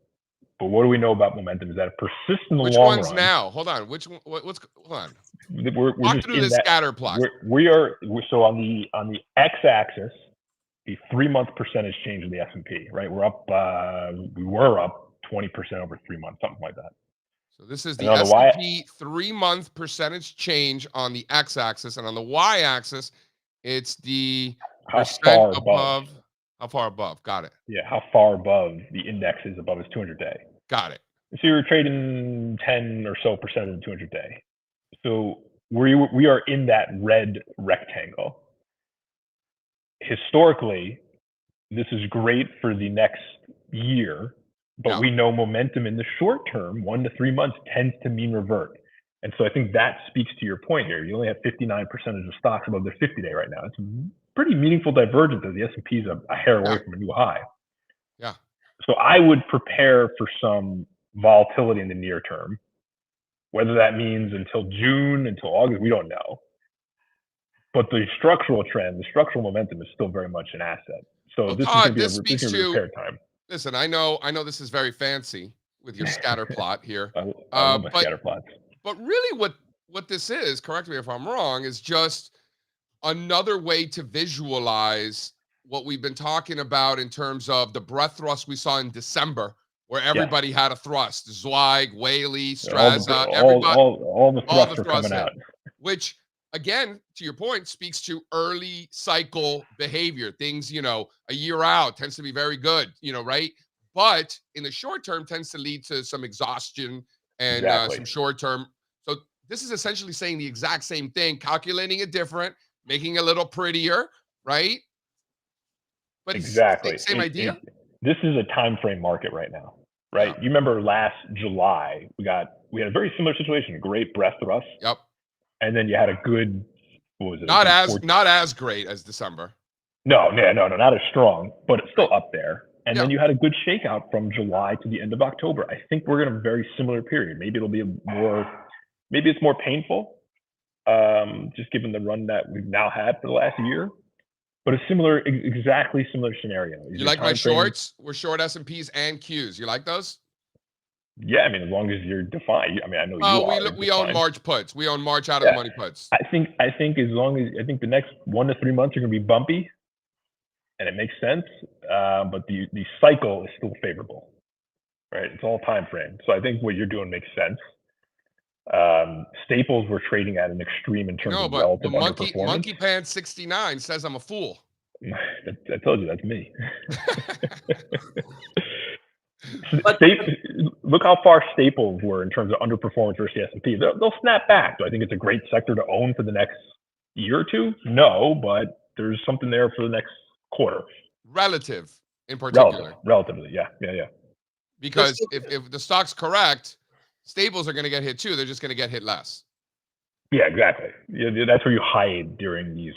But what do we know about momentum? Is that it persists in the long run. Which one's now? Hold on. Hold on. We're Walk just through in this that, scatter plot. So on the x-axis, the 3-month percentage change in the S&P, right? We were up 20% over 3 months, something like that. So this is the S&P 3-month percentage change on the x-axis, and on the y-axis, it's the percent above. How far above? Got it. Yeah, how far above the index is above its 200-day. Got it. So you're trading 10 or so percent of the 200-day. So we are in that red rectangle. Historically, this is great for the next year, but we know momentum in the short term, 1 to 3 months, tends to mean revert. And so I think that speaks to your point here. You only have 59% of the stocks above their 50-day right now. It's a pretty meaningful divergence as the S&P is a hair away from a new high. Yeah. So I would prepare for some volatility in the near term. Whether that means until June, until August, we don't know. But the structural trend, the structural momentum is still very much an asset. So this is going to be a repair time. Listen, I know this is very fancy with your scatter plot here. I love my scatter plots. But really what this is, correct me if I'm wrong, is just another way to visualize what we've been talking about in terms of the breadth thrust we saw in December, where everybody had a thrust. Zweig, Whaley, Strazza, all the thrusts are coming out. Which, again, to your point, speaks to early cycle behavior. Things, a year out tends to be very good, right? But in the short term tends to lead to some exhaustion and some short term. So this is essentially saying the exact same thing, calculating it different, making it a little prettier, right? But exactly same idea. This is a time frame market right now, right? Yeah. You remember last July, we had a very similar situation, a great breadth thrust. Yep. And then you had a good, what was it? Not as great as December. No, not as strong, but it's still up there. And then you had a good shakeout from July to the end of October. I think we're in a very similar period. Maybe it's more painful, just given the run that we've now had for the last year. But exactly similar scenario. You like my shorts? We're short S&Ps and Qs. You like those? Yeah, as long as you're defined. I know you are. We own March puts. We own March out of the money puts. I think the next 1 to 3 months are going to be bumpy, and it makes sense. But the cycle is still favorable, right? It's all time frame. So I think what you're doing makes sense. Staples were trading at an extreme in terms of relative underperformance. Monkey Pants 69 says I'm a fool. I told you that's me. Look how far Staples were in terms of underperformance versus the S&P. They'll snap back. Do I think it's a great sector to own for the next year or two? No, but there's something there for the next quarter. Relative, in particular. Relatively, yeah. Because if the stock's correct, Staples are going to get hit too. They're just going to get hit less. Yeah, exactly. Yeah, that's where you hide during these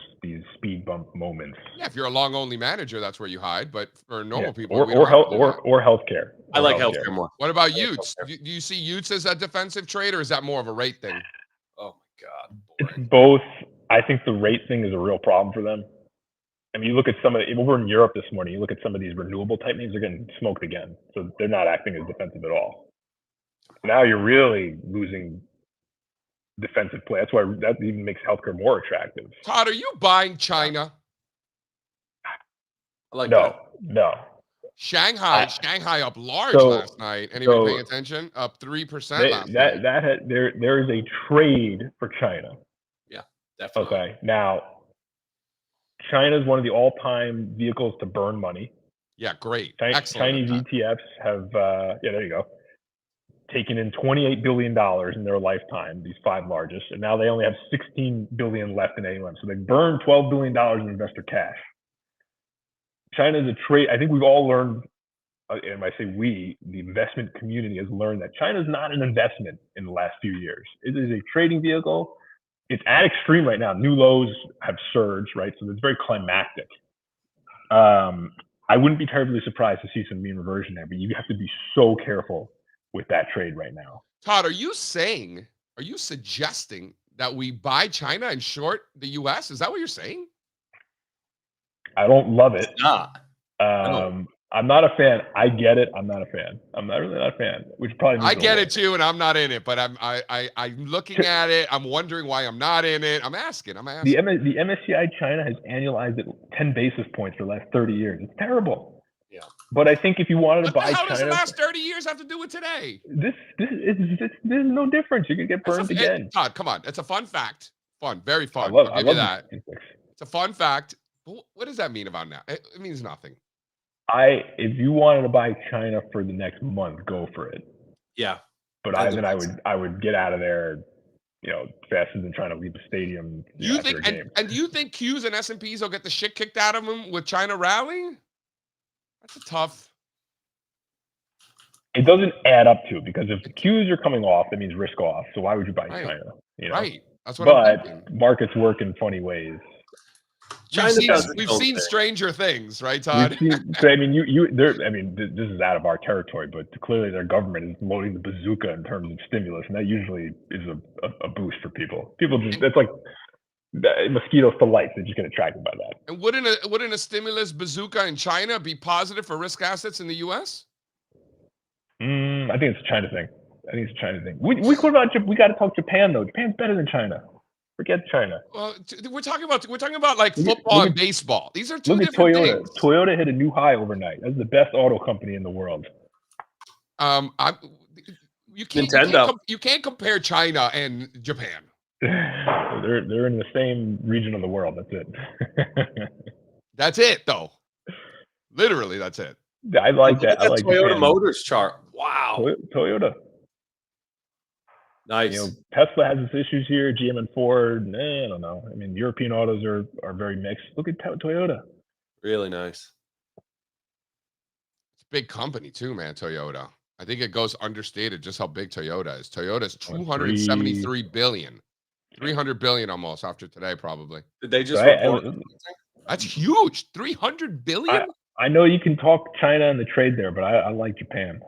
speed bump moments. Yeah, if you're a long only manager, that's where you hide. But for normal Yeah. people, Or we don't have to do that. or healthcare. I like healthcare more. What about I like Utes? healthcare. Do you see Utes as a defensive trade, or is that more of a rate thing? Oh my God. It's Boring. both. I think the rate thing is a real problem for them. I mean, you look at some of over in Europe this morning. You look at some of these renewable type names; they're getting smoked again. So they're not acting as defensive at all. Now you're really losing defensive play. That's why that even makes healthcare more attractive. Todd, are you buying China? I like No. Shanghai up large So- last night. Anybody so paying attention? Up 3% last night. There is a trade for China. that. Definitely. Okay. Now, China is one of the all-time vehicles to burn money. Yeah, great. Chinese Excellent. at that. ETFs have, there you go, taken in $28 billion in their lifetime, these 5 largest, and now they only have $16 billion left in AUM. So they burned $12 billion in investor cash. China is a trade. I think we've all learned, and I say we, the investment community has learned that China is not an investment in the last few years. It is a trading vehicle. It's at extreme right now. New lows have surged, right? So it's very climactic. I wouldn't be terribly surprised to see some mean reversion there, but you have to be so careful with that trade right now. Todd, are you suggesting that we buy China and short the US? Is that what you're saying? I don't love it. Not. I'm not a fan. I get it. I'm not a fan. I'm not really not a fan. Which probably means I get it too, and I'm not in it, but I'm looking at it. I'm wondering why I'm not in it. I'm asking. The MSCI China has annualized at 10 basis points for the last 30 years. It's terrible. Yeah. But I think if you wanted to What buy the hell does the China, last 30 years have to do with today? this is no difference. You could get burned again. Todd, come on. It's a fun fact. Fun, very fun. I I'll give you that. these things. It's a fun fact. What does that mean about now? It means nothing. If you wanted to buy China for the next month, go for it. Yeah. But I would get out of there, faster than trying to leave the stadium. You after think a game. and do you think Qs and S&Ps will get the shit kicked out of them with China rallying? That's a tough. It doesn't add up to, because if the Qs are coming off, that means risk off. So why would you buy Right. China? Right. That's what I'm But thinking. markets work in funny ways. We've seen Stranger Things, right, Todd? So, I mean, this is out of our territory, but clearly their government is loading the bazooka in terms of stimulus, and that usually is a boost for people. It's like mosquitoes to life. They just get attracted by that. And wouldn't a stimulus bazooka in China be positive for risk assets in the U.S.? I think it's a China thing. We got to talk Japan though. Japan's better than China. Forget China. Well, we're talking about like football and baseball. These are two Look at different Toyota. things. Toyota hit a new high overnight. That's the best auto company in the world. You can't compare China and Japan. They're in the same region of the world. That's it. That's it, though. Literally, that's it. I like that. I like Toyota Japan. Motors chart. Wow. Toyota. Nice. Tesla has its issues here. GM and Ford. I don't know. I mean, European autos are very mixed. Look at Toyota. Really nice. It's a big company too, man. Toyota. I think it goes understated just how big Toyota is. Toyota's 273 billion, 300 billion almost after today, probably. Did they just That's huge. 300 billion. I know you can talk China and the trade there, but I like Japan.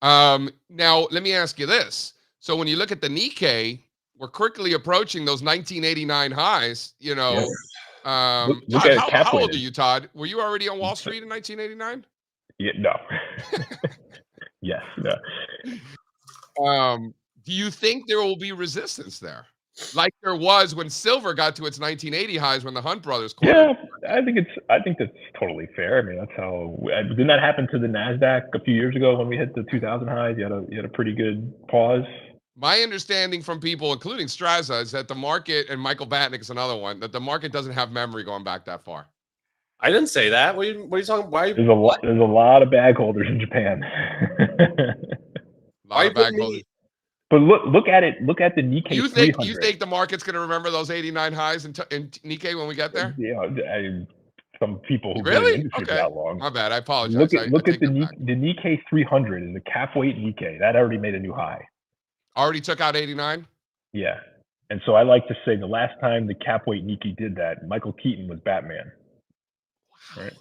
Now let me ask you this. So when you look at the Nikkei, we're quickly approaching those 1989 highs. Look Todd, at how old are you, Todd? Were you already on Wall Street in 1989? Yeah, no. Yes, no. Do you think there will be resistance there, like there was when silver got to its 1980 highs when the Hunt brothers cornered? Yeah, I think that's totally fair. I mean, that's how. Didn't that happen to the Nasdaq a few years ago when we hit the 2000 highs? You had a pretty good pause. My understanding from people, including Strazza, is that the market, and Michael Batnick is another one, that the market doesn't have memory going back that far. I didn't say that. What are you talking? Why? There's a lot of bag holders in Japan. But look at it. Look at the Nikkei. You think the market's going to remember those 89 highs in Nikkei when we get there? Yeah, some people who really been in the industry for that long. My bad. I apologize. Look at the Nikkei 300 is the cap weight Nikkei that already made a new high. Already took out 89. Yeah. And so I like to say the last time the cap weight Nikki did that, Michael Keaton was Batman. Right.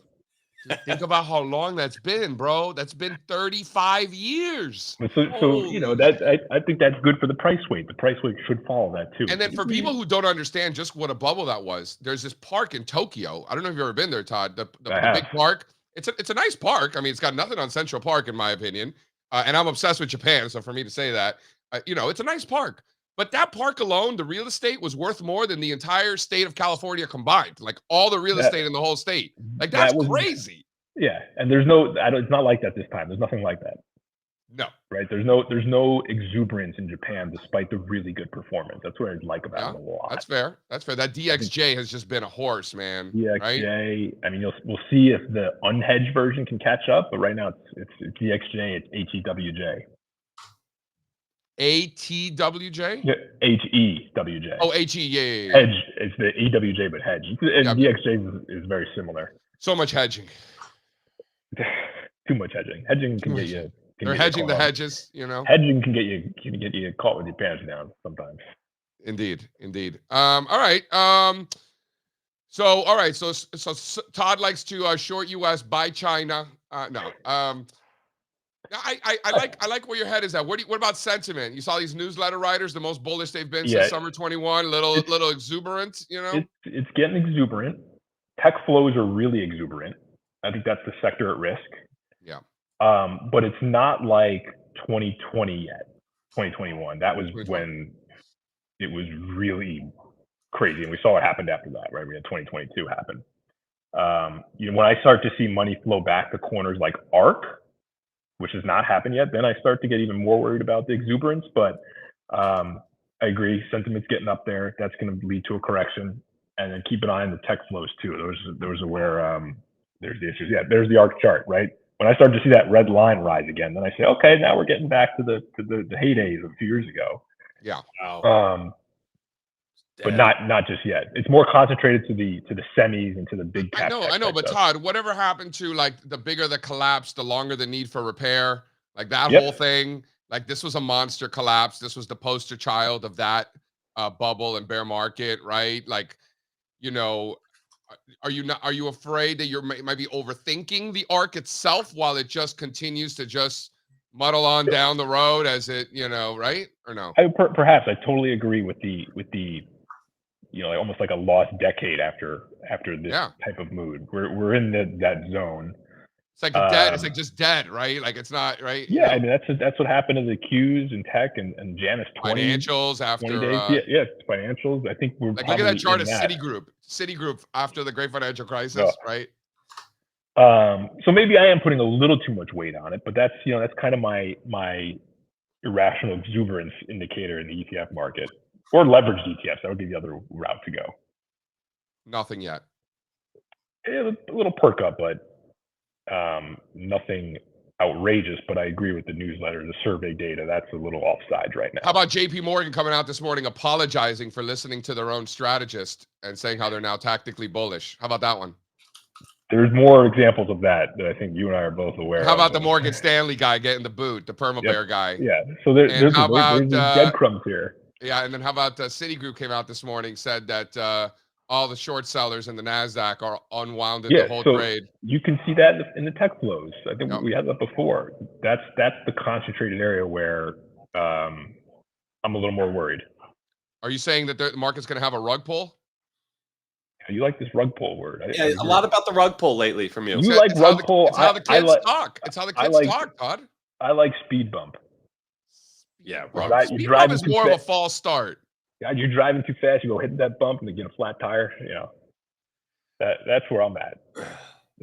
Dude, think about how long that's been, bro. That's been 35 years. So you know that I think that's good for the price weight. The price weight should follow that too. And then for people who don't understand just what a bubble that was, there's this park in Tokyo. I don't know if you've ever been there, Todd. The big park. It's a nice park. I mean, it's got nothing on Central Park in my opinion. And I'm obsessed with Japan, so for me to say that, it's a nice park. But that park alone, the real estate was worth more than the entire state of California combined. Like all the real estate in the whole state. Like that's crazy. Yeah, and it's not like that this time. There's nothing like that. No. Right? There's no exuberance in Japan despite the really good performance. That's what I like about it a lot. That's fair. That's fair. That DXJ has just been a horse, man. DXJ. Right? I mean, we'll see if the unhedged version can catch up, but right now it's DXJ. It's HEWJ. ATWJ? Yeah, HEWJ. Oh, HE. Yeah. Hedge. It's the EWJ, but hedge. And DXJ is very similar. So much hedging. Too much hedging. Hedging can get you. They're hedging the hedges, Hedging can get you caught with your pants down sometimes. Indeed. All right. So Todd likes to short U.S. buy China. No. I like where your head is at. What about sentiment? You saw these newsletter writers, the most bullish they've been since summer 21. Little exuberant, It's getting exuberant. Tech flows are really exuberant. I think that's the sector at risk. Yeah. But it's not like 2020 yet. 2021. That was when it was really crazy, and we saw what happened after that. Right? We had 2022 happen. When I start to see money flow back to corners like ARK, which has not happened yet, then I start to get even more worried about the exuberance. But I agree, sentiment's getting up there. That's going to lead to a correction, and then keep an eye on the tech flows too. Those are where there's the issues. Yeah, there's the ARK chart, right? When I start to see that red line rise again, then I say, okay, now we're getting back to the heydays of a few years ago. Yeah. Wow. But not just yet. It's more concentrated to the semis and to the big cap. I know, but Todd, whatever happened to like the bigger the collapse, the longer the need for repair, like that whole thing, like this was a monster collapse. This was the poster child of that bubble and bear market, right? Like, are you afraid that you might be overthinking the ARK itself while it just continues to just muddle on down the road as it, right? Or no? Perhaps I totally agree with the almost like a lost decade after this type of mood. We're in that zone. It's like dead. It's like just dead, right? Like it's not right. Yeah, I mean that's what happened to the Qs and tech and Janus 20 financials after 20 days. Financials. I think we're like look at that chart of Citigroup after the great financial crisis, right? So maybe I am putting a little too much weight on it, but that's kind of my irrational exuberance indicator in the ETF market. Or leveraged ETFs. That would be the other route to go. Nothing yet. A little perk up, but nothing outrageous. But I agree with the newsletter, the survey data. That's a little offside right now. How about JP Morgan coming out this morning apologizing for listening to their own strategist and saying how they're now tactically bullish? How about that one? There's more examples of that I think you and I are both aware of. How about the Morgan Stanley guy getting the boot, the perma bear guy? Yeah. So there's breadcrumbs here. Yeah, and then how about Citigroup came out this morning, said that all the short sellers in the NASDAQ are unwound in the whole trade. You can see that in the tech flows. I think we had that before. That's the concentrated area where I'm a little more worried. Are you saying that the market's going to have a rug pull? You like this rug pull word. A lot about the rug pull lately from you. You like rug pull. It's how the kids talk. It's how the kids talk, Todd. I like speed bump. Yeah, speed bump is more of a false start. Yeah, you're driving too fast. You go hitting that bump and you get a flat tire. That's where I'm at.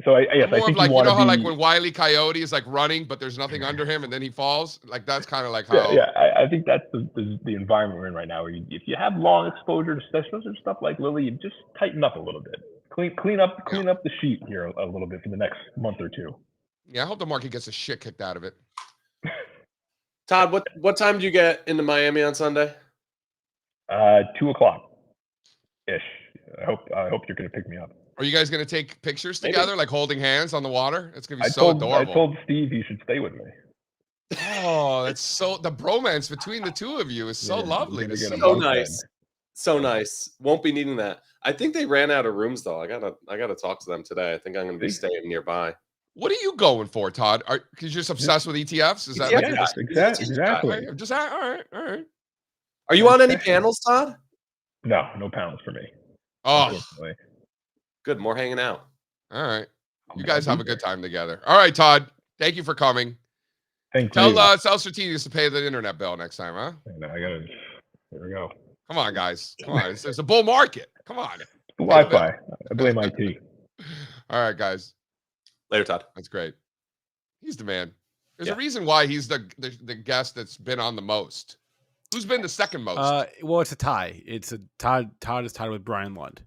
So I think like how like when Wile E. Coyote is like running, but there's nothing under him, and then he falls. Like that's kind of like how. I think that's the environment we're in right now. Where if you have long exposure to stuff like Lilly, you just tighten up a little bit. Clean up the sheet here a little bit for the next month or two. Yeah, I hope the market gets the shit kicked out of it. Todd, what time do you get into Miami on Sunday? 2:00 ish. I hope you're gonna pick me up. Are you guys gonna take pictures together, like holding hands on the water? It's gonna be so adorable. I told Steve he should stay with me. Oh, that's the bromance between the two of you is so lovely. So nice. So nice. Won't be needing that. I think they ran out of rooms though. I gotta talk to them today. I think I'm gonna be staying nearby. What are you going for, Todd? Because you're just obsessed with ETFs? Is that ETF like you're guy. just He's a teacher guy. Exactly. I'm just all right. Are you on any panels, Todd? No panels for me. Oh, Unfortunately. Good. More hanging out. all right. You guys have a good time together. All right, Todd. Thank you for coming. Thank Tell you. tell Strategist to pay the internet bill next time, huh? No, I gotta. Here we go. Come on, guys. Come on. It's a bull market. Come on. Wi-Fi. I blame IT. All right, guys. Later, Todd. That's great. He's the man. There's Yeah. a reason why he's the guest that's been on the most. Who's been the second most? Well, it's a tie. It's a Todd. Todd is tied with Brian Lund.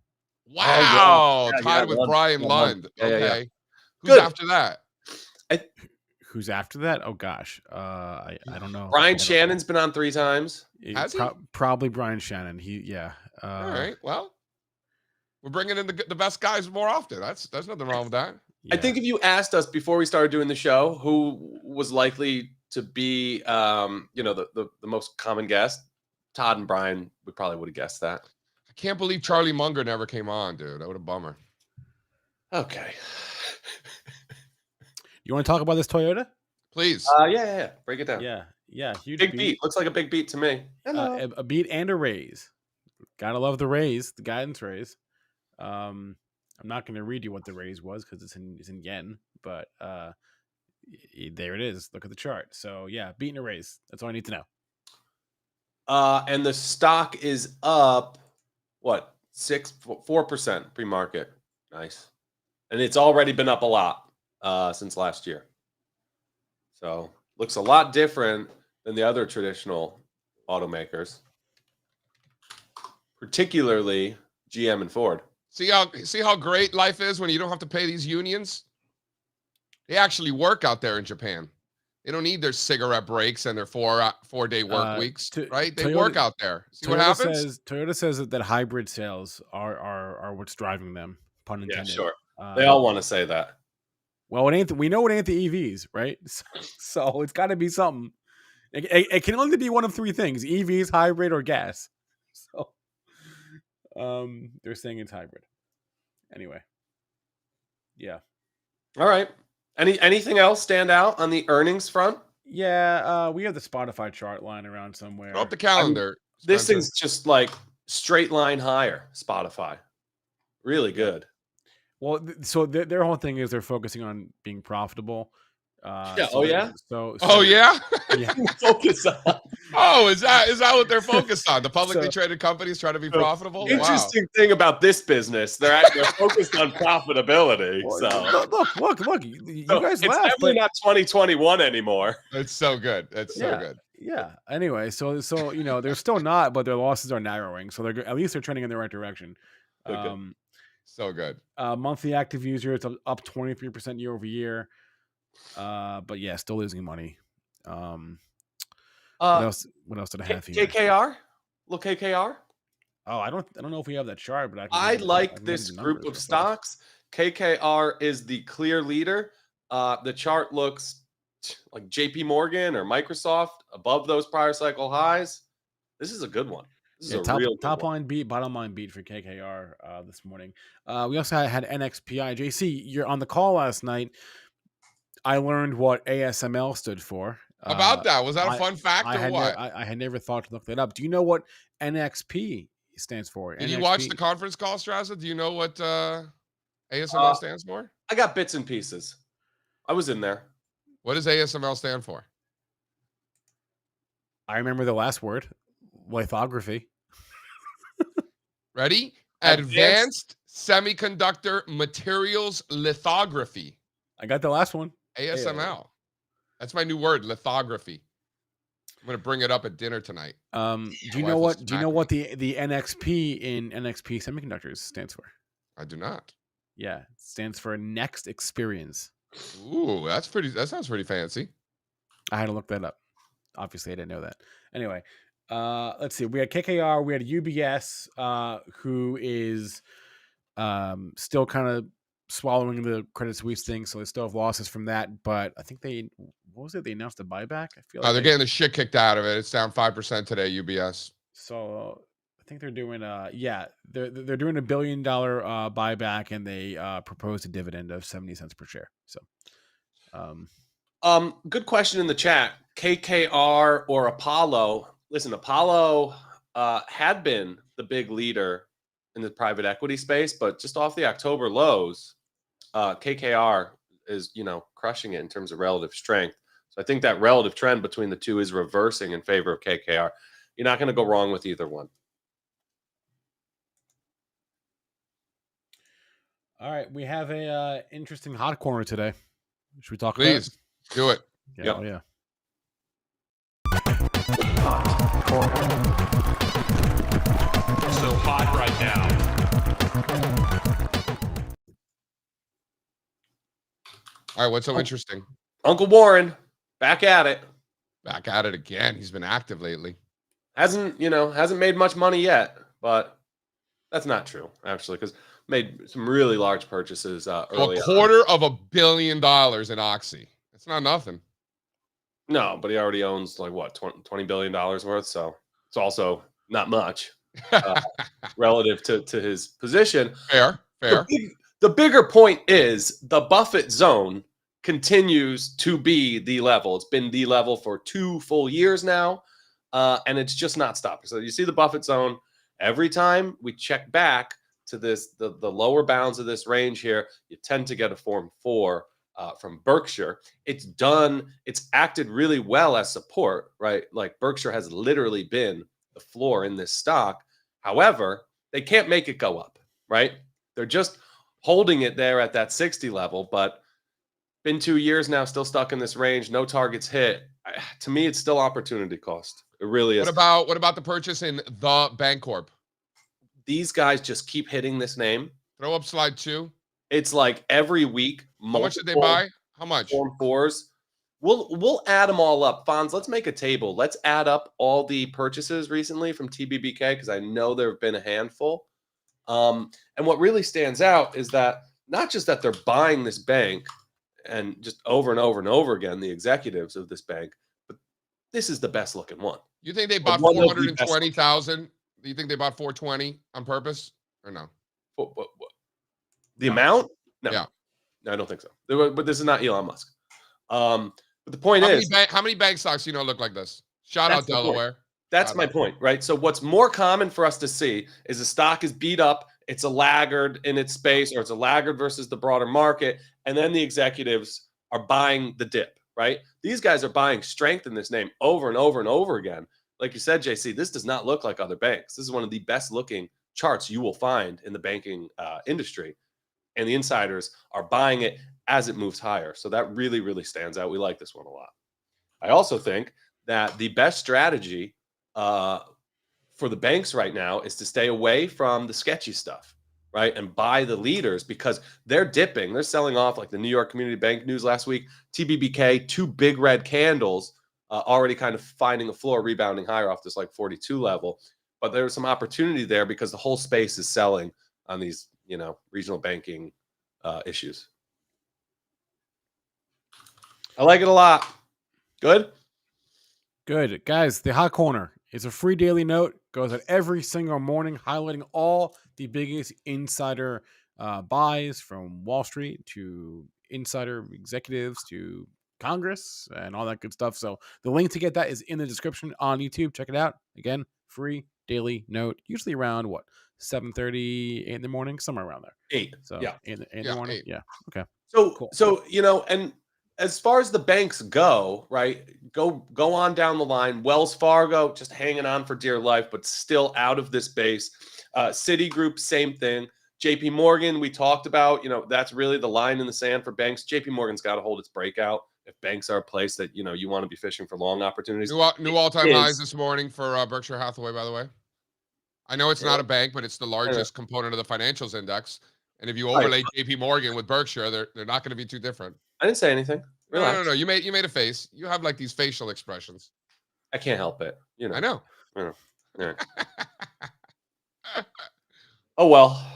Wow. Yeah, tied with Lund. Brian Yeah, Lund. Yeah, yeah, Okay. yeah. Who's Good. after that? Who's after that? Oh gosh, I don't know. Brian Shannon's been on 3 times. Has he? Probably Brian Shannon. All right. Well, we're bringing in the best guys more often. There's nothing wrong with that. I think if you asked us before we started doing the show who was likely to be, the most common guest, Todd and Brian, we probably would have guessed that. I can't believe Charlie Munger never came on, dude. That would have bummer. Okay. You want to talk about this Toyota? Please. Yeah. Break it down. Yeah. Huge Big beat. Looks like a big beat to me. A beat and a raise. Gotta love the raise, the guidance raise. I'm not going to read you what the raise was because it's in yen, but there it is. Look at the chart. So yeah, beat and a raise. That's all I need to know. And the stock is up, what, 4% pre-market. Nice. And it's already been up a lot since last year. So looks a lot different than the other traditional automakers, particularly GM and Ford. See how great life is when you don't have to pay these unions? They actually work out there in Japan. They don't need their cigarette breaks and their 4-day work weeks, right? They work out there. See what happens? Toyota says that hybrid sales are what's driving them. Pun intended. Yeah, sure. They all want to say that. Well, we know it ain't the EVs, right? So it's got to be something. It can only be one of 3 things: EVs, hybrid, or gas. So, they're saying it's hybrid. Anyway, yeah. All right. Anything else stand out on the earnings front? Yeah, we have the Spotify chart lying around somewhere. Throw up the calendar. This thing's just like straight line higher. Spotify, really good. Well, so their whole thing is they're focusing on being profitable. Yeah. So Yeah. Yeah. Yeah. Focus on. Oh, is that what they're focused on? The publicly traded companies try to be profitable. Interesting thing about this business, they're focused on profitability. So Look, you guys it's laugh, definitely not 2021 anymore. It's so good. It's so good. Yeah. Anyway, so they're still not, but their losses are narrowing. So at least they're trending in the right direction. So good. Monthly active users up 23% year over year. But yeah, still losing money. What else did I have here? KKR? Look, KKR. Oh, I don't know if we have that chart, but I like this group of stocks. KKR is the clear leader. The chart looks like JP Morgan or Microsoft above those prior cycle highs. This is a good one. This is a real top line beat, bottom line beat for KKR this morning. We also had NXPI. JC, you're on the call last night. I learned what ASML stood for. About that, was that a fun fact or what? I had never thought to look that up. Do you know what NXP stands for? Did you watch the conference call, Strazza? Do you know what ASML stands for? I got bits and pieces. I was in there. What does ASML stand for? I remember the last word, lithography. Ready? Advanced Semiconductor Materials Lithography. I got the last one. ASML. That's my new word, lithography. I'm gonna bring it up at dinner tonight. Do you know what the NXP in NXP Semiconductors stands for? I do not. Yeah, it stands for Next Experience. Ooh, that sounds pretty fancy. I had to look that up. Obviously, I didn't know that. Anyway, let's see. We had KKR. We had UBS, who is still kind of swallowing the Credit Suisse thing, so they still have losses from that. But I think they announced a buyback. I feel like they're getting the shit kicked out of it. It's down 5% today. UBS. So I think they're doing they're doing $1 billion buyback, and they proposed a dividend of 70 cents per share. So good question in the chat. KKR or Apollo? Listen, Apollo had been the big leader in the private equity space, but just off the October lows, KKR is, crushing it in terms of relative strength. So I think that relative trend between the two is reversing in favor of KKR. You're not going to go wrong with either one. all right, we have a interesting hot corner today. Should we talk Please do it. about it? Yep. Oh, yeah. So hot right now. All right, what's so interesting? Uncle Warren back at it. Back at it again. He's been active lately. Hasn't made much money yet, but that's not true actually, because made some really large purchases early A on. $250 million in Oxy. That's not nothing. No, but he already owns like what, $20 billion worth. So it's also not much relative to his position. Fair. The bigger point is the Buffett zone continues to be the level. It's been the level for 2 full years now, and it's just not stopping. So you see the Buffett zone every time we check back to this, the lower bounds of this range here, you tend to get a form 4 from Berkshire. It's acted really well as support, right? Like Berkshire has literally been the floor in this stock. However, they can't make it go up, right? They're just holding it there at that 60 level, but been 2 years now, still stuck in this range, no targets hit. To me, it's still opportunity cost. It really is. What about the purchase in the Bancorp? These guys just keep hitting this name. Throw up slide 2. It's like every week. How much did they buy? How much? Form 4s. We'll add them all up. Fonz, let's make a table. Let's add up all the purchases recently from TBBK, because I know there have been a handful. And what really stands out is that not just that they're buying this bank and just over and over and over again, the executives of this bank, but this is the best looking one. You think they bought One of the best 420,000? Do you think they bought 420 on purpose or no? What? The amount? No. Yeah. No, I don't think so. But this is not Elon Musk. But the point is, how many bank stocks do you know look like this? Shout out Delaware. That's my point, right? So what's more common for us to see is a stock is beat up, it's a laggard in its space, or it's a laggard versus the broader market, and then the executives are buying the dip, right? These guys are buying strength in this name over and over and over again. Like you said, JC, this does not look like other banks. This is one of the best looking charts you will find in the banking industry. And the insiders are buying it as it moves higher. So that really, really stands out. We like this one a lot. I also think that the best strategy for the banks right now is to stay away from the sketchy stuff, right? And buy the leaders, because they're dipping. They're selling off, like the New York Community Bank news last week. TBBK, 2 big red candles, already kind of finding a floor, rebounding higher off this like 42 level. But there's some opportunity there because the whole space is selling on these, regional banking issues. I like it a lot. Good? Good. Guys, the hot corner is a free daily note. Goes out every single morning, highlighting all the biggest insider buys from Wall Street to insider executives to Congress and all that good stuff. So the link to get that is in the description on YouTube. Check it out. Again, free daily note, usually around 7:30 in the morning, somewhere around there. 8. So yeah. in the morning. 8. Yeah. Okay. So, Cool. and as far as the banks go, right, go on down the line. Wells Fargo, just hanging on for dear life, but still out of this base. Citigroup, same thing. JP Morgan, we talked about, that's really the line in the sand for banks. JP Morgan's got to hold its breakout if banks are a place that, you want to be fishing for long opportunities. New all-time highs this morning for Berkshire Hathaway, by the way. I know it's not a bank, but it's the largest component of the financials index. And if you overlay JP Morgan with Berkshire, they're not going to be too different. I didn't say anything. Relax. No. You made a face. You have like these facial expressions. I can't help it. I know. All right. Oh, well,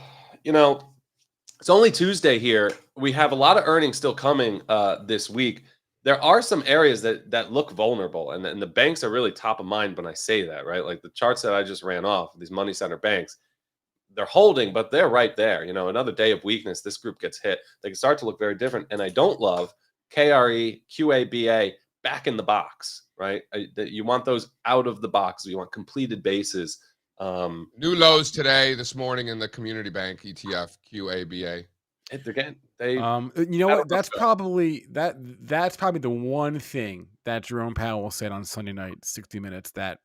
it's only Tuesday here. We have a lot of earnings still coming this week. there are some areas that look vulnerable, and the banks are really top of mind when I say that, right? Like the charts that I just ran off, these money center banks, they're holding, but they're right there. Another day of weakness, this group gets hit. They can start to look very different. And I don't love KRE, QABA back in the box, right? You want those out of the box. You want completed bases. New lows today, this morning in the community bank ETF QABA. Again, you know what? That's probably the one thing that Jerome Powell said on Sunday night, 60 Minutes, that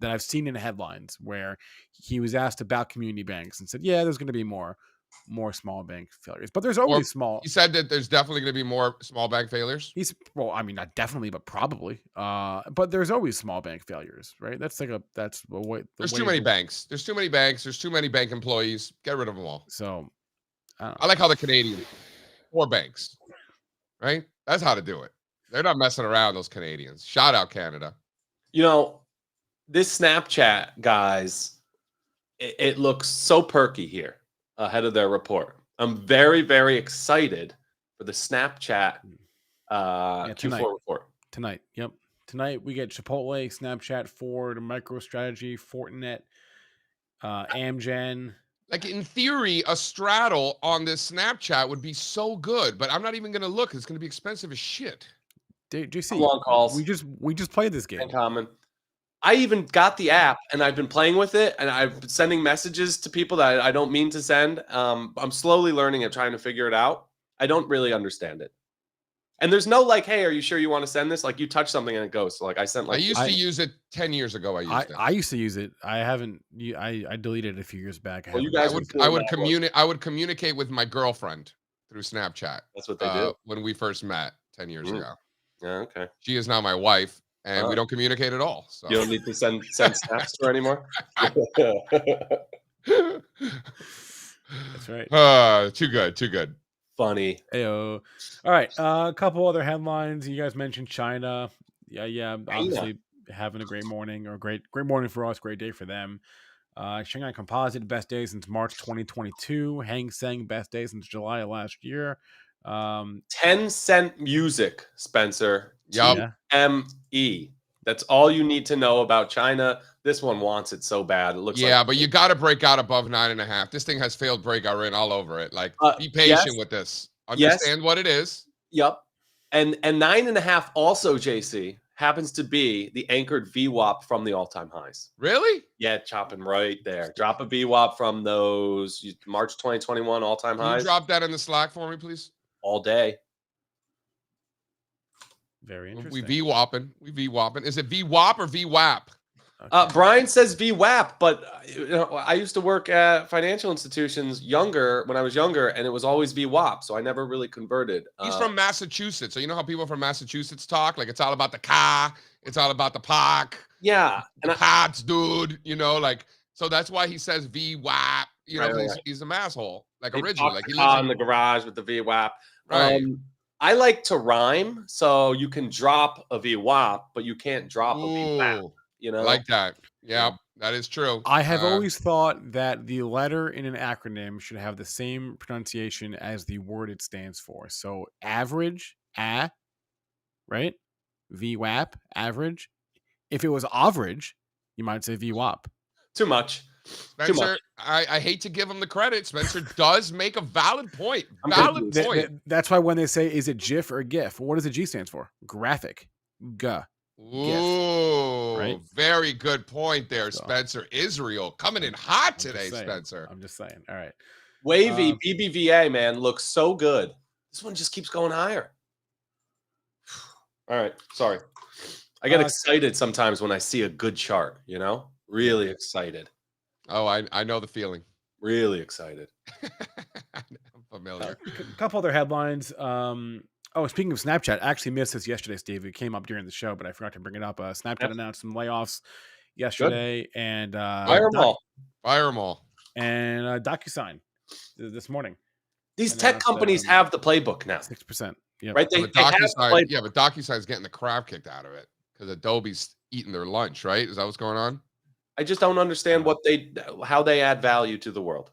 I've seen in headlines where he was asked about community banks and said, "Yeah, there's going to be more small bank failures, but there's always small." He said that there's definitely going to be more small bank failures. I mean, not definitely, but probably. But there's always small bank failures, right? There's too many banks. There's too many banks. There's too many bank employees. Get rid of them all. So. I like how the Canadians, 4 banks, right? That's how to do it. They're not messing around, those Canadians. Shout out Canada. This Snapchat, guys, it looks so perky here ahead of their report. I'm very, very excited for the Snapchat Q4 report. Tonight, yep. Tonight we get Chipotle, Snapchat, Ford, MicroStrategy, Fortinet, Amgen. Like, in theory, a straddle on this Snapchat would be so good, but I'm not even going to look. It's going to be expensive as shit. JC, long calls. We just played this game. In common. I even got the app, and I've been playing with it, and I've been sending messages to people that I don't mean to send. I'm slowly learning and trying to figure it out. I don't really understand it. And there's no like, hey, are you sure you want to send this? Like, you touch something and it goes. So like, I used to use it 10 years ago. I used to use it. I haven't. I deleted it a few years back. Well, you guys I would communicate with my girlfriend through Snapchat. That's what they do. When we first met 10 years ago. Yeah, okay. She is now my wife, and we don't communicate at all. So you don't need to send snaps to her anymore. That's right. Too good. Funny. Ayo. All right. A couple other headlines. You guys mentioned China. Yeah. Obviously having a great morning, or great morning for us, great day for them. Shanghai Composite, best day since March 2022. Hang Seng, best day since July of last year. 10-cent music, Spencer. Yep. TME. That's all you need to know about China. This one wants it so bad. It looks but you got to break out above 9.5. This thing has failed breakout written all over it. Like, be patient with this. Understand what it is. Yep. And 9.5 also, JC, happens to be the anchored VWAP from the all-time highs. Really? Yeah, chopping right there. Drop a VWAP from those March 2021 all-time highs. Can you drop that in the Slack for me, please? All day. Very interesting. We VWAPing. Is it VWAP or VWAP? Okay. Brian says VWAP, but I used to work at financial institutions when I was younger, and it was always VWAP, so I never really converted. He's from Massachusetts, so you know how people from Massachusetts talk? Like, it's all about the car, it's all about the park. Yeah. And the pots, dude, so that's why he says VWAP. He's a masshole. Like, originally. Like, he lives in the garage with the VWAP. Right. I like to rhyme, so you can drop a VWAP, but you can't drop a VWAP. I like that. Yeah, that is true. I have always thought that the letter in an acronym should have the same pronunciation as the word it stands for. So average, right? VWAP, average. If it was average, you might say VWAP. Too much. Spencer, I hate to give him the credit. Spencer does make a valid point. That's why when they say, is it GIF or GIF? What does the G stand for? Graphic. Ooh, right? Very good point there, Spencer. Israel coming in hot today, Spencer. I'm just saying. All right. Wavy BBVA, man, looks so good. This one just keeps going higher. All right. Sorry. I get excited sometimes when I see a good chart, really excited. Oh, I know the feeling. Really excited. I'm familiar. A couple other headlines. Speaking of Snapchat, I actually missed this yesterday, Steve. It came up during the show, but I forgot to bring it up. Snapchat announced some layoffs yesterday, and Fire them all. And DocuSign this morning. These tech companies have the playbook now. 6%. Yeah, right. But DocuSign's getting the crap kicked out of it because Adobe's eating their lunch. Right? Is that what's going on? I just don't understand how they add value to the world.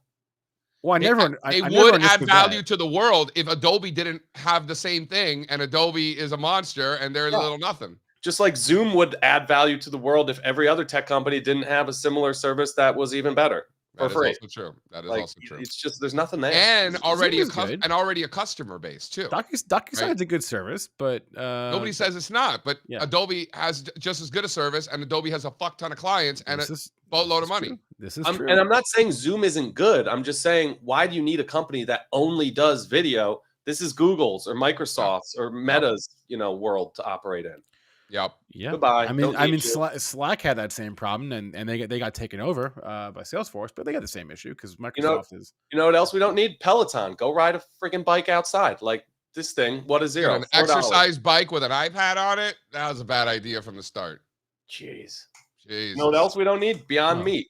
Well, They I never would add understood value that. to the world if Adobe didn't have the same thing, and Adobe is a monster and they're a little nothing. Just like Zoom would add value to the world if every other tech company didn't have a similar service that was even better for That is free. also true. That is Like, also true. it's just there's nothing there. And already is good. already a customer base too. DocuSign's Right. a good service, but Nobody says it's not, but yeah. Adobe has just as good a service, and Adobe has a fuck ton of clients and a boatload of money. This is true. And I'm not saying Zoom isn't good. I'm just saying, why do you need a company that only does video? This is Google's or Microsoft's or Meta's, world to operate in. Yep. Yeah. Goodbye. I mean, Don't need you. Slack had that same problem, and they got taken over by Salesforce, but they got the same issue because Microsoft is. You know what else we don't need? Peloton. Go ride a freaking bike outside. Like this thing. What is zero? An exercise bike with an iPad on it. That was a bad idea from the start. Jeez. Jeez. You know what else we don't need? Beyond Meat.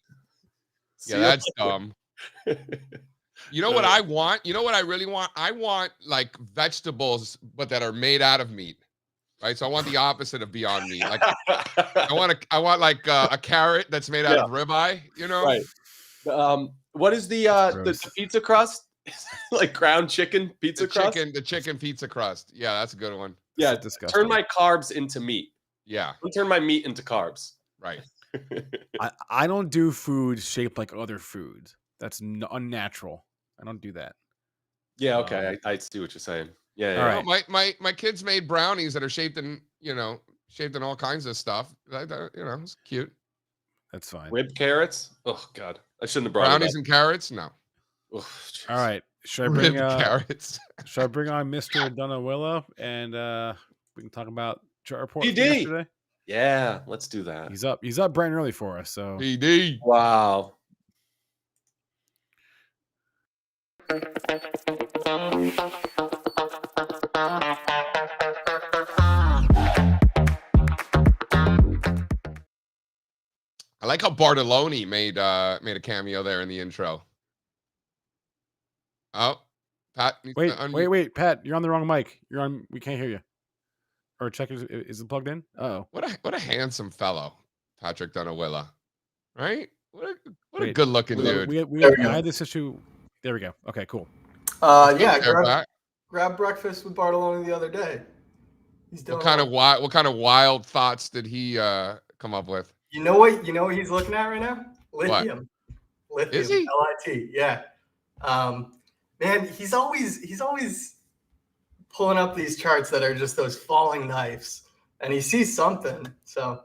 Yeah, that's dumb. You know what I want? You know what I really want? I want like vegetables, but that are made out of meat. Right, so I want the opposite of Beyond Meat. Like, I want like a carrot that's made out of ribeye. Right. What is the pizza crust? Like ground chicken pizza crust? The chicken pizza crust. Yeah, that's a good one. Yeah, disgusting. Turn my carbs into meat. Yeah, Don't turn my meat into carbs. right. I don't do food shaped like other foods. That's unnatural. I don't do that. Yeah, okay, I see what you're saying. Yeah, All right. My kids made brownies that are shaped in all kinds of stuff. It's cute. That's fine. Ribbed carrots. Oh God, I shouldn't have brought Brownies and carrots. No. Oh, all right. Should I bring carrots? Should I bring on Mr. Donawilla and we can talk about chart report from PD. yesterday? Yeah, let's do that. He's up bright and early for us. So PD. Wow. I like how Bartoloni made a cameo there in the intro. Oh, Pat. Wait, Pat, you're on the wrong mic. You're on. We can't hear you. Or check it. Is it plugged in? Oh, what a handsome fellow, Patrick Donawilla. Right? What a good looking dude. I had this issue. There we go. Okay, cool. Yeah, grab breakfast with Bartoloni the other day. He's doing what kind of wild thoughts did he come up with? You know what he's looking at right now? Lithium. What? Is he? LIT. Yeah. Man, he's always pulling up these charts that are just those falling knives, and he sees something. So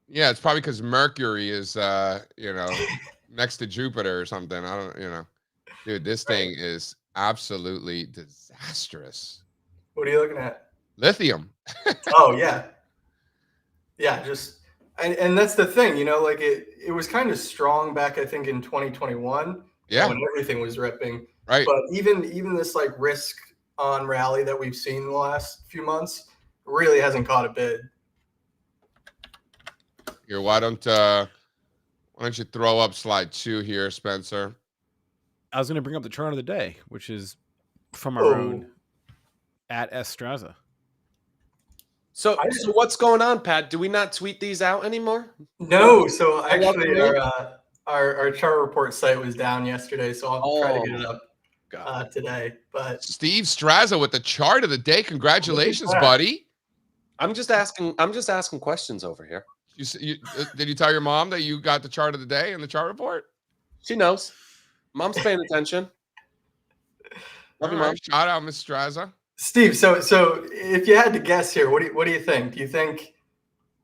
yeah, it's probably because Mercury is next to Jupiter or something. I don't, dude, this thing is absolutely disastrous. What are you looking at? Lithium. Oh yeah. Yeah, and that's the thing, like it was kind of strong back, I think, in 2021. Yeah. When everything was ripping. Right. But even this like risk on rally that we've seen in the last few months really hasn't caught a bid. Here, why don't you throw up slide 2 here, Spencer? I was going to bring up the chart of the day, which is from our own at Strazza. So what's going on, Pat? Do we not tweet these out anymore? No. So actually, our chart report site was down yesterday, so I'll try to get it up today. But Steve Strazza with the chart of the day. Congratulations, buddy. I'm just asking questions over here. Did you tell your mom that you got the chart of the day in the chart report? She knows. Mom's paying attention. Love you, Mom. Shout out, Miss Strazza. Steve, so if you had to guess here, what do you think? Do you think,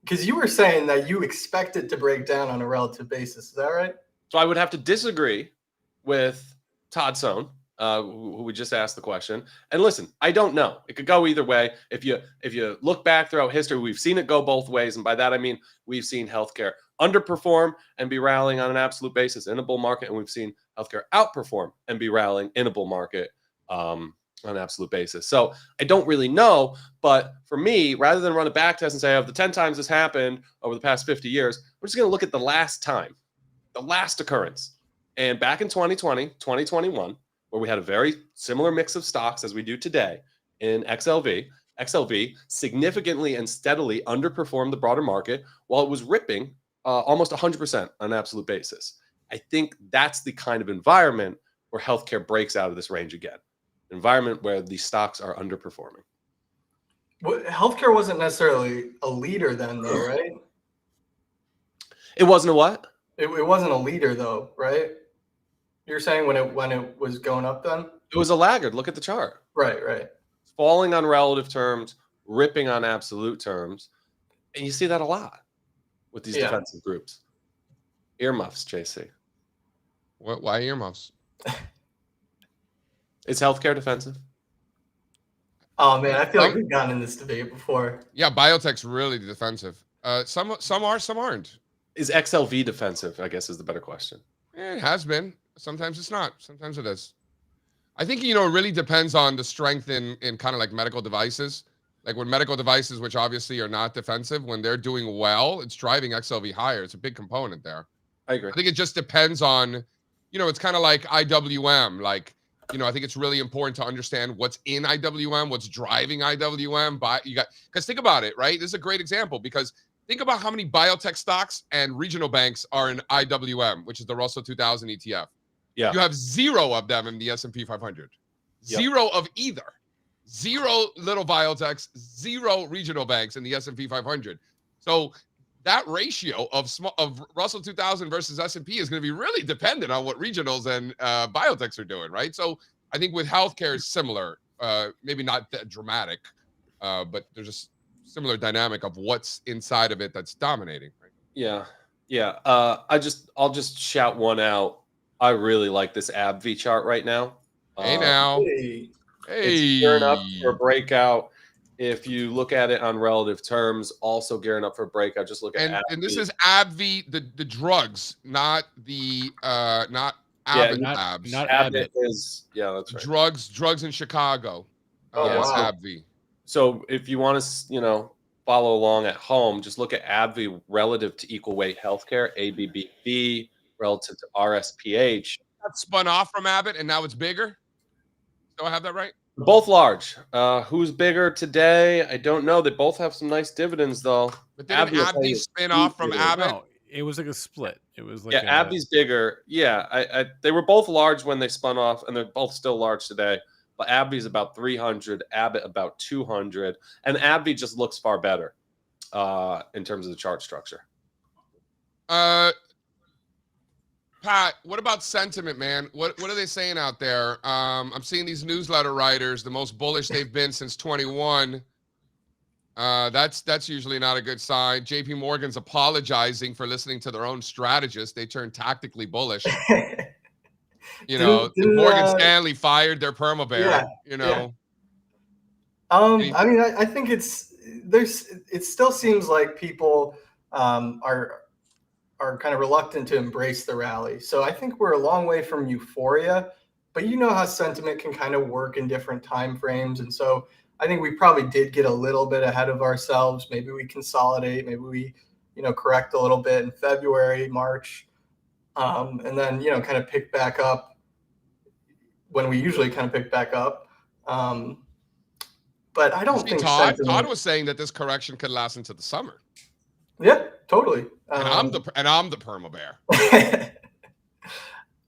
because you were saying that you expect it to break down on a relative basis, is that right? So I would have to disagree with Todd Sone, who we just asked the question. And listen, I don't know. It could go either way. If you look back throughout history, we've seen it go both ways, and by that I mean we've seen healthcare underperform and be rallying on an absolute basis in a bull market, and we've seen healthcare outperform and be rallying in a bull market on an absolute basis. So I don't really know, but for me, rather than run a back test and say, of the 10 times this happened over the past 50 years, we're just going to look at the last time, the last occurrence. And back in 2020, 2021, where we had a very similar mix of stocks as we do today in XLV significantly and steadily underperformed the broader market while it was ripping almost 100% on an absolute basis. I think that's the kind of environment or healthcare breaks out of this range again. An environment where these stocks are underperforming. Well, healthcare wasn't necessarily a leader then, though, right? It wasn't a what? It wasn't a leader, though, right? You're saying when it was going up then? It was a laggard. Look at the chart. Right. Falling on relative terms, ripping on absolute terms. And you see that a lot with these defensive groups. Earmuffs, JC. Why earmuffs? Is healthcare defensive? Oh man, I feel like we've gotten in this debate before. Yeah, biotech's really defensive. Some are, some aren't. Is XLV defensive? I guess is the better question. It has been. Sometimes it's not. Sometimes it is. I think, it really depends on the strength in kind of like medical devices. Like when medical devices, which obviously are not defensive, when they're doing well, it's driving XLV higher. It's a big component there. I agree. I think it just depends on, it's kind of like IWM. Like, I think it's really important to understand what's in IWM, what's driving IWM. Because think about it, right? This is a great example because think about how many biotech stocks and regional banks are in IWM, which is the Russell 2000 ETF. Yeah. You have 0 of them in the S&P 500. Yep. 0 of either. 0 little biotechs, 0 regional banks in the S&P 500. So that ratio of Russell 2000 versus S&P is going to be really dependent on what regionals and biotechs are doing, right? So I think with healthcare is similar, maybe not that dramatic, but there's a similar dynamic of what's inside of it that's dominating. Right? Yeah. I'll just shout one out. I really like this AbbVie chart right now. Hey now. It's gearing up for a breakout. If you look at it on relative terms, also gearing up for a breakout. Just look at AbbVie. And this is AbbVie, the drugs, not the not Abbott labs. Not Abbott. Is that's right. Drugs in Chicago. Yes, wow. AbbVie. So if you want to, follow along at home, just look at AbbVie relative to equal weight healthcare, ABBB, relative to RSPH. That spun off from Abbott and now it's bigger. Do I have that right? Both large. Who's bigger today? I don't know. They both have some nice dividends, though. But didn't AbbVie spin off from Abbott? No, it was like a split. It was like AbbVie's bigger. Yeah, they were both large when they spun off, and they're both still large today. But AbbVie's about 300, Abbott about 200, and AbbVie just looks far better in terms of the chart structure. Pat, what about sentiment, man? What are they saying out there? I'm seeing these newsletter writers, the most bullish they've been since 21. That's usually not a good sign. JP Morgan's apologizing for listening to their own strategist. They turned tactically bullish. Morgan Stanley fired their perma bear. I mean, I think it still seems like people are kind of reluctant to embrace the rally. So I think we're a long way from euphoria, but you know how sentiment can kind of work in different time frames. And so I think we probably did get a little bit ahead of ourselves. Maybe we consolidate, maybe we, correct a little bit in February, March, and then, kind of pick back up when we usually kind of pick back up. But I don't think Todd was saying that this correction could last into the summer. Yeah, totally. And I'm the perma bear.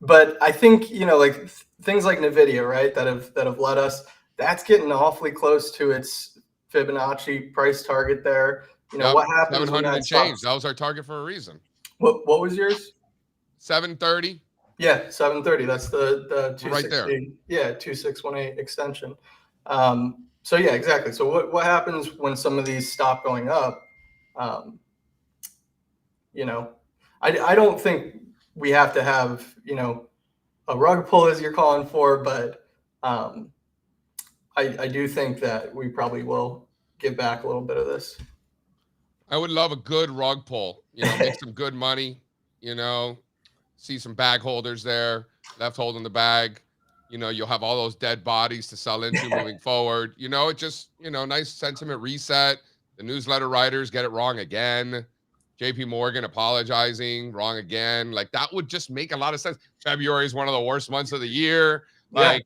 But I think like things like Nvidia, right, that have led us. That's getting awfully close to its Fibonacci price target there. What happens? 700 and change. That was our target for a reason. What was yours? 730. Yeah, 730. That's the 260. Right there. Yeah, 2618 extension. So yeah, exactly. So what happens when some of these stop going up? I don't think we have to have, a rug pull as you're calling for, but I do think that we probably will give back a little bit of this. I would love a good rug pull, make some good money, see some bag holders there, left holding the bag. You'll have all those dead bodies to sell into moving forward. It just, nice sentiment reset. The newsletter writers get it wrong again. JP Morgan apologizing, wrong again. Like that would just make a lot of sense. February is one of the worst months of the year. I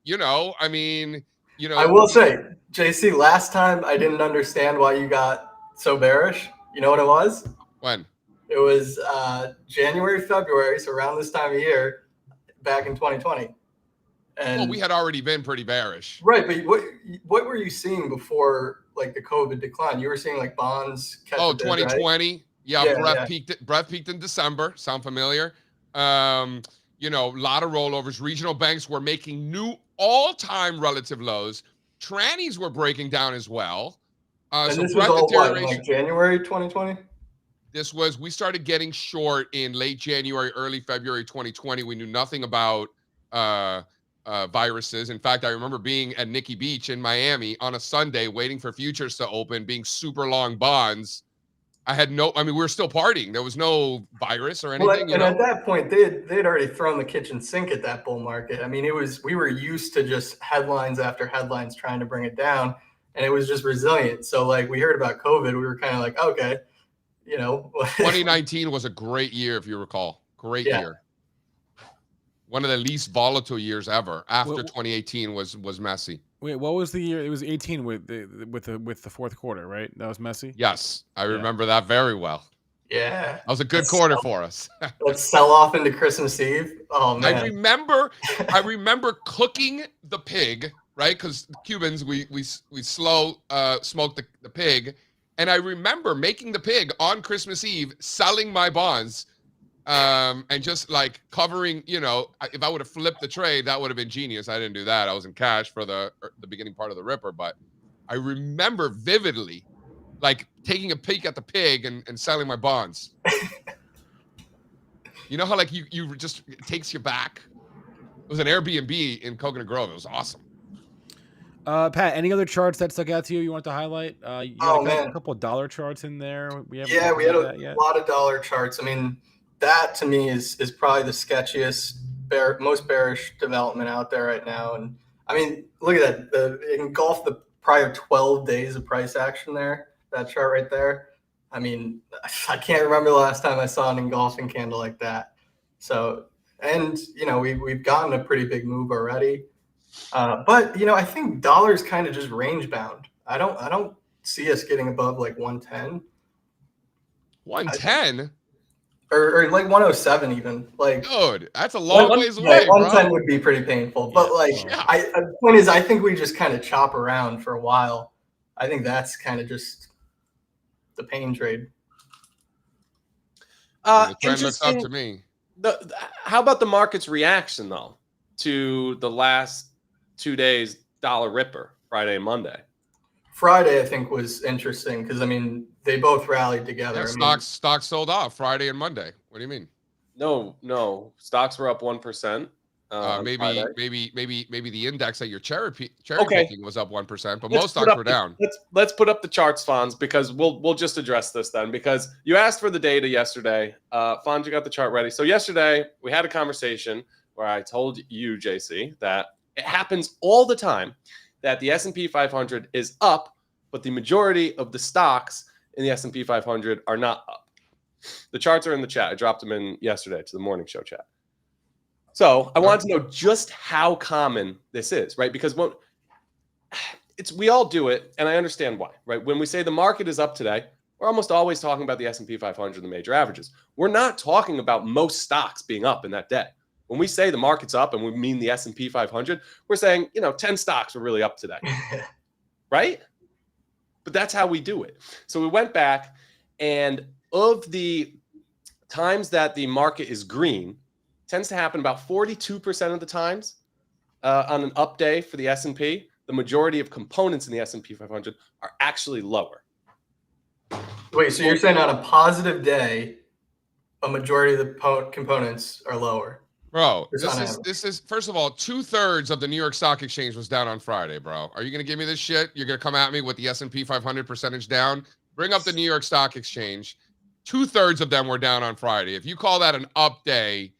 will say, JC, last time I didn't understand why you got so bearish. You know what it was? When? It was January, February, so around this time of year, back in 2020. And Well, we had already been pretty bearish. right, but what were you seeing before like the COVID decline? You were seeing like bonds catch a bid, 2020. right? Yeah, Yeah, breath peaked in December. Sound familiar? You know, a lot of rollovers. Regional banks were making new all-time relative lows. Trannies were breaking down as well. And So this was breadth all what, in deterioration. like January 2020? We started getting short in late January, early February 2020. We knew nothing about viruses. In fact, I remember being at Nikki Beach in Miami on a Sunday, waiting for futures to open, being super long bonds. We were still partying. There was no virus or anything. Well, and at that point, they'd already thrown the kitchen sink at that bull market. I mean, we were used to just headlines after headlines trying to bring it down, and it was just resilient. So like we heard about COVID, we were kind of like, okay, you know. 2019 was a great year, if you recall. Great year. One of the least volatile years ever. After 2018 was messy. Wait, what was the year? It was 18 with the fourth quarter, right? That was messy. Yes, I remember that very well. Yeah, that was a good quarter for us. Let's sell off into Christmas Eve. Oh man, I remember cooking the pig, right? Because Cubans we slow smoke the pig, and I remember making the pig on Christmas Eve, selling my bonds. And just like covering, you know, if I would have flipped the trade, that would have been genius. I didn't do that. I was in cash for the beginning part of the Ripper, but I remember vividly like taking a peek at the pig and selling my bonds. You know how like you just, it takes you back. It was an Airbnb in Coconut Grove. It was awesome. Pat, any other charts that stuck out to you want to highlight? You had a couple of dollar charts in there. We had a lot of dollar charts. I mean, that to me is probably the sketchiest, most bearish development out there right now. And I mean, look at that. It engulfed the prior 12 days of price action there, that chart right there. I mean, I can't remember the last time I saw an engulfing candle like that. So, and, you know, we've gotten a pretty big move already. But, you know, I think dollar's kind of just range bound. I don't see us getting above like 110. 110? Or like 107 even. Like, dude, that's a long ways away. 110 bro. would be pretty painful. But like, the point is, I think we just kind of chop around for a while. I think that's kind of just the pain trade. The trend looks up to me. How about the market's reaction though to the last 2 days dollar ripper, Friday and Monday? Friday, I think, was interesting because I mean they both rallied together. Yeah, stocks sold off Friday and Monday. What do you mean? No, stocks were up 1%. Maybe the index that you're cherry picking was up 1%, but most stocks were down. Let's put up the charts, Fonz, because we'll just address this then. Because you asked for the data yesterday. Fonz, you got the chart ready. So yesterday we had a conversation where I told you, JC, that it happens all the time that the S&P 500 is up, but the majority of the stocks in the S&P 500 are not up. The charts are in the chat. I dropped them in yesterday to the morning show chat. So I wanted to know just how common this is, right? Because we all do it, and I understand why, right? When we say the market is up today, we're almost always talking about the S&P 500, the major averages. We're not talking about most stocks being up in that day. When we say the market's up and we mean the S&P 500, we're saying, 10 stocks were really up today, right? But that's how we do it. So we went back, and of the times that the market is green, tends to happen about 42% of the times on an up day for the S&P. The majority of components in the S&P 500 are actually lower. Wait, so you're saying on a positive day, a majority of the components are lower? Bro, this is first of all, 2/3 of the New York Stock Exchange was down on Friday, bro. Are you gonna give me this shit? You're gonna come at me with the S&P 500 percentage down? Bring up the New York Stock Exchange. 2/3 of them were down on Friday. If you call that an up day,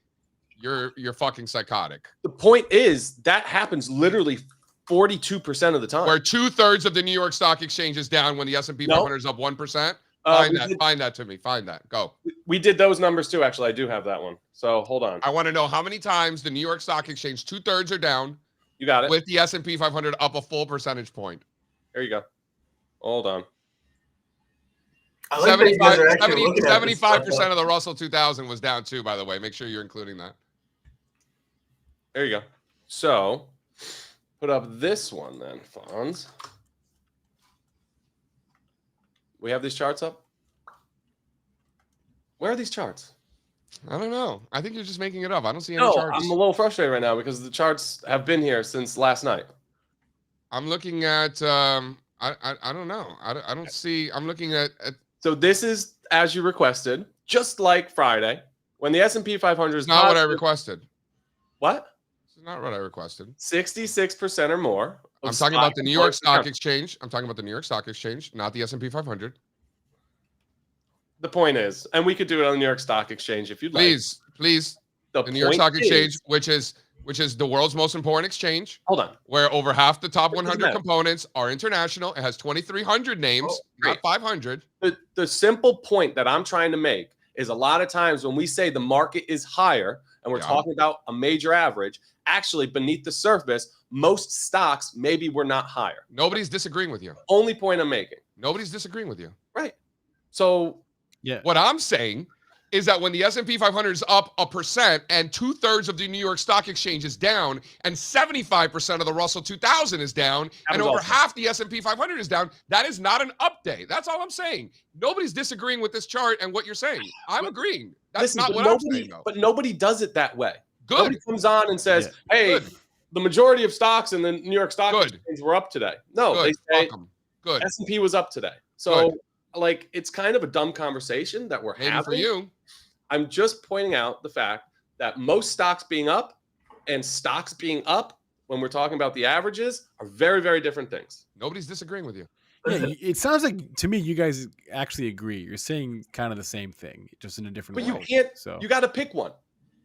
you're fucking psychotic. The point is that happens literally 42% of the time. Where 2/3 of the New York Stock Exchange is down when the S&P 500 is up 1%. Find that to me. Find that. Go. We did those numbers too. Actually, I do have that one. So hold on. I want to know how many times the New York Stock Exchange 2/3 are down. You got it. With the S&P 500 up a full percentage point. There you go. Hold on. 75% of the Russell 2000 was down too, by the way. Make sure you're including that. There you go. So put up this one then, Fonz. We have these charts up? Where are these charts? I don't know. I think you're just making it up. I don't see any No, charts. I'm a little frustrated right now because the charts have been here since last night. I'm looking at I don't know. I don't see. I'm looking at So this is as you requested, just like Friday, when the S&P 500 is not what I requested. What? This is not what I requested. 66% or more. I'm talking about the New York Stock Exchange. I'm talking about the New York Stock Exchange, not the S&P 500. The point is, and we could do it on the New York Stock Exchange if you'd like. Please. The New York Stock Exchange, which is the world's most important exchange. Hold on. Where over half the top 100 components are international. It has 2,300 names, not 500. The simple point that I'm trying to make is a lot of times when we say the market is higher and we're talking about a major average, actually beneath the surface, most stocks maybe were not higher. Nobody's disagreeing with you. Only point I'm making. Nobody's disagreeing with you. Right. So yeah, what I'm saying is that when the S&P 500 is up 1% and 2/3 of the New York Stock Exchange is down and 75% of the Russell 2000 is down and over half the S&P 500 is down, that is not an up day. That's all I'm saying. Nobody's disagreeing with this chart and what you're saying. I'm agreeing. That's not what I'm saying, though. But nobody does it that way. Good. Nobody comes on and says, hey, the majority of stocks in the New York Stock Exchange were up today. No, they say S&P was up today. So, like, it's kind of a dumb conversation that we're having. For you. I'm just pointing out the fact that most stocks being up and stocks being up, when we're talking about the averages, are very, very different things. Nobody's disagreeing with you. Yeah, it sounds like to me you guys actually agree. You're saying kind of the same thing, just in a different way. But you can't. So you got to pick one.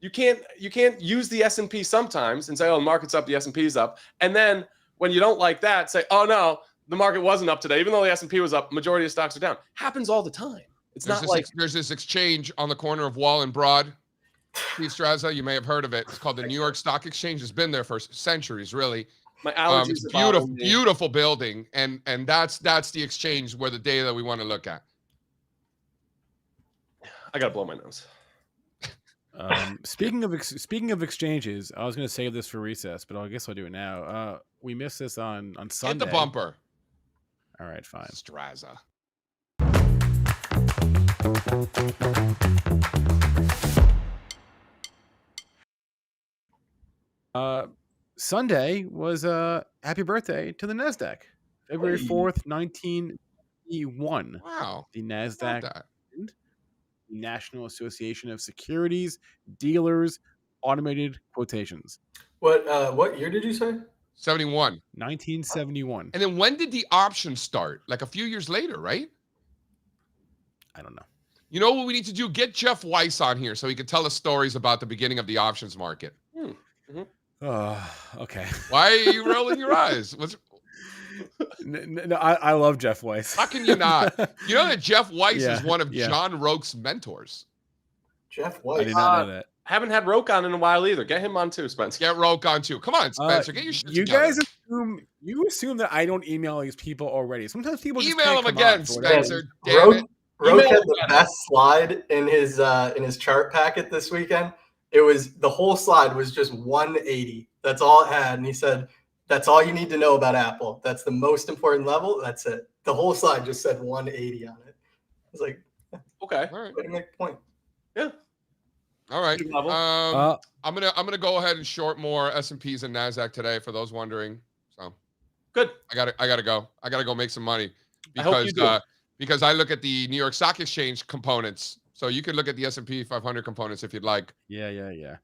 You can't use the S&P sometimes and say, "Oh, the market's up, the S&P is up," and then when you don't like that, say, "Oh no, the market wasn't up today, even though the S&P was up. Majority of stocks are down." Happens all the time. There's this exchange on the corner of Wall and Broad. Steve Strazza, you may have heard of it. It's called the New York Stock Exchange. It's been there for centuries, really. My allergies. Beautiful building, and that's the exchange where the data we want to look at. I gotta blow my nose. Speaking of exchanges, I was going to save this for recess, but I guess I'll do it now. We missed this on Sunday. Hit the bumper. All right, fine. Strazza. Sunday was happy birthday to the NASDAQ. February 4th, 1981. Wow. The NASDAQ, the National Association of Securities, Dealers, Automated Quotations. What year did you say? 71. 1971. And then when did the option start? Like a few years later, right? I don't know. You know what we need to do? Get Jeff Weiss on here so he can tell us stories about the beginning of the options market. Okay. Why are you rolling your eyes? No, I love Jeff Weiss. How can you not? You know that Jeff Weiss is one of John Roke's mentors. Jeff Weiss. I did not know that. Haven't had Roke on in a while either. Get him on too, Spencer. Get Roke on too. Come on, Spencer. Get your shit You together. guys assume that I don't email these people already. Sometimes people just email them can't again, on, Spencer. Damn it. Roke had the best slide in his chart packet this weekend. It was the whole slide was just 180. That's all it had, and he said, "That's all you need to know about Apple. That's the most important level. That's it." The whole slide just said 180 on it. I was like, okay, all right, way to make a point. Yeah. All right. I'm gonna go ahead and short more S&Ps and Nasdaq today for those wondering. So good. I gotta go. I gotta go make some money because I look at the New York Stock Exchange components. So you can look at the S&P 500 components if you'd like. Yeah.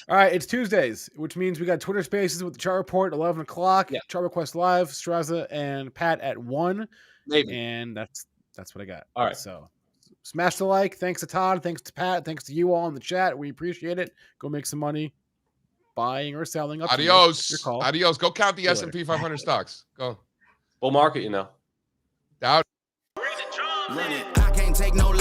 All right, it's Tuesdays, which means we got Twitter Spaces with the chart report at 11 o'clock. Yeah. Chart Request Live, Strazza and Pat at 1. Maybe. And that's what I got. All right. So smash the like. Thanks to Todd. Thanks to Pat. Thanks to you all in the chat. We appreciate it. Go make some money buying or selling. Up Adios. Your call. Adios. Go count the See you S&P 500 stocks. Go. Bull market, Doubt. I can't take no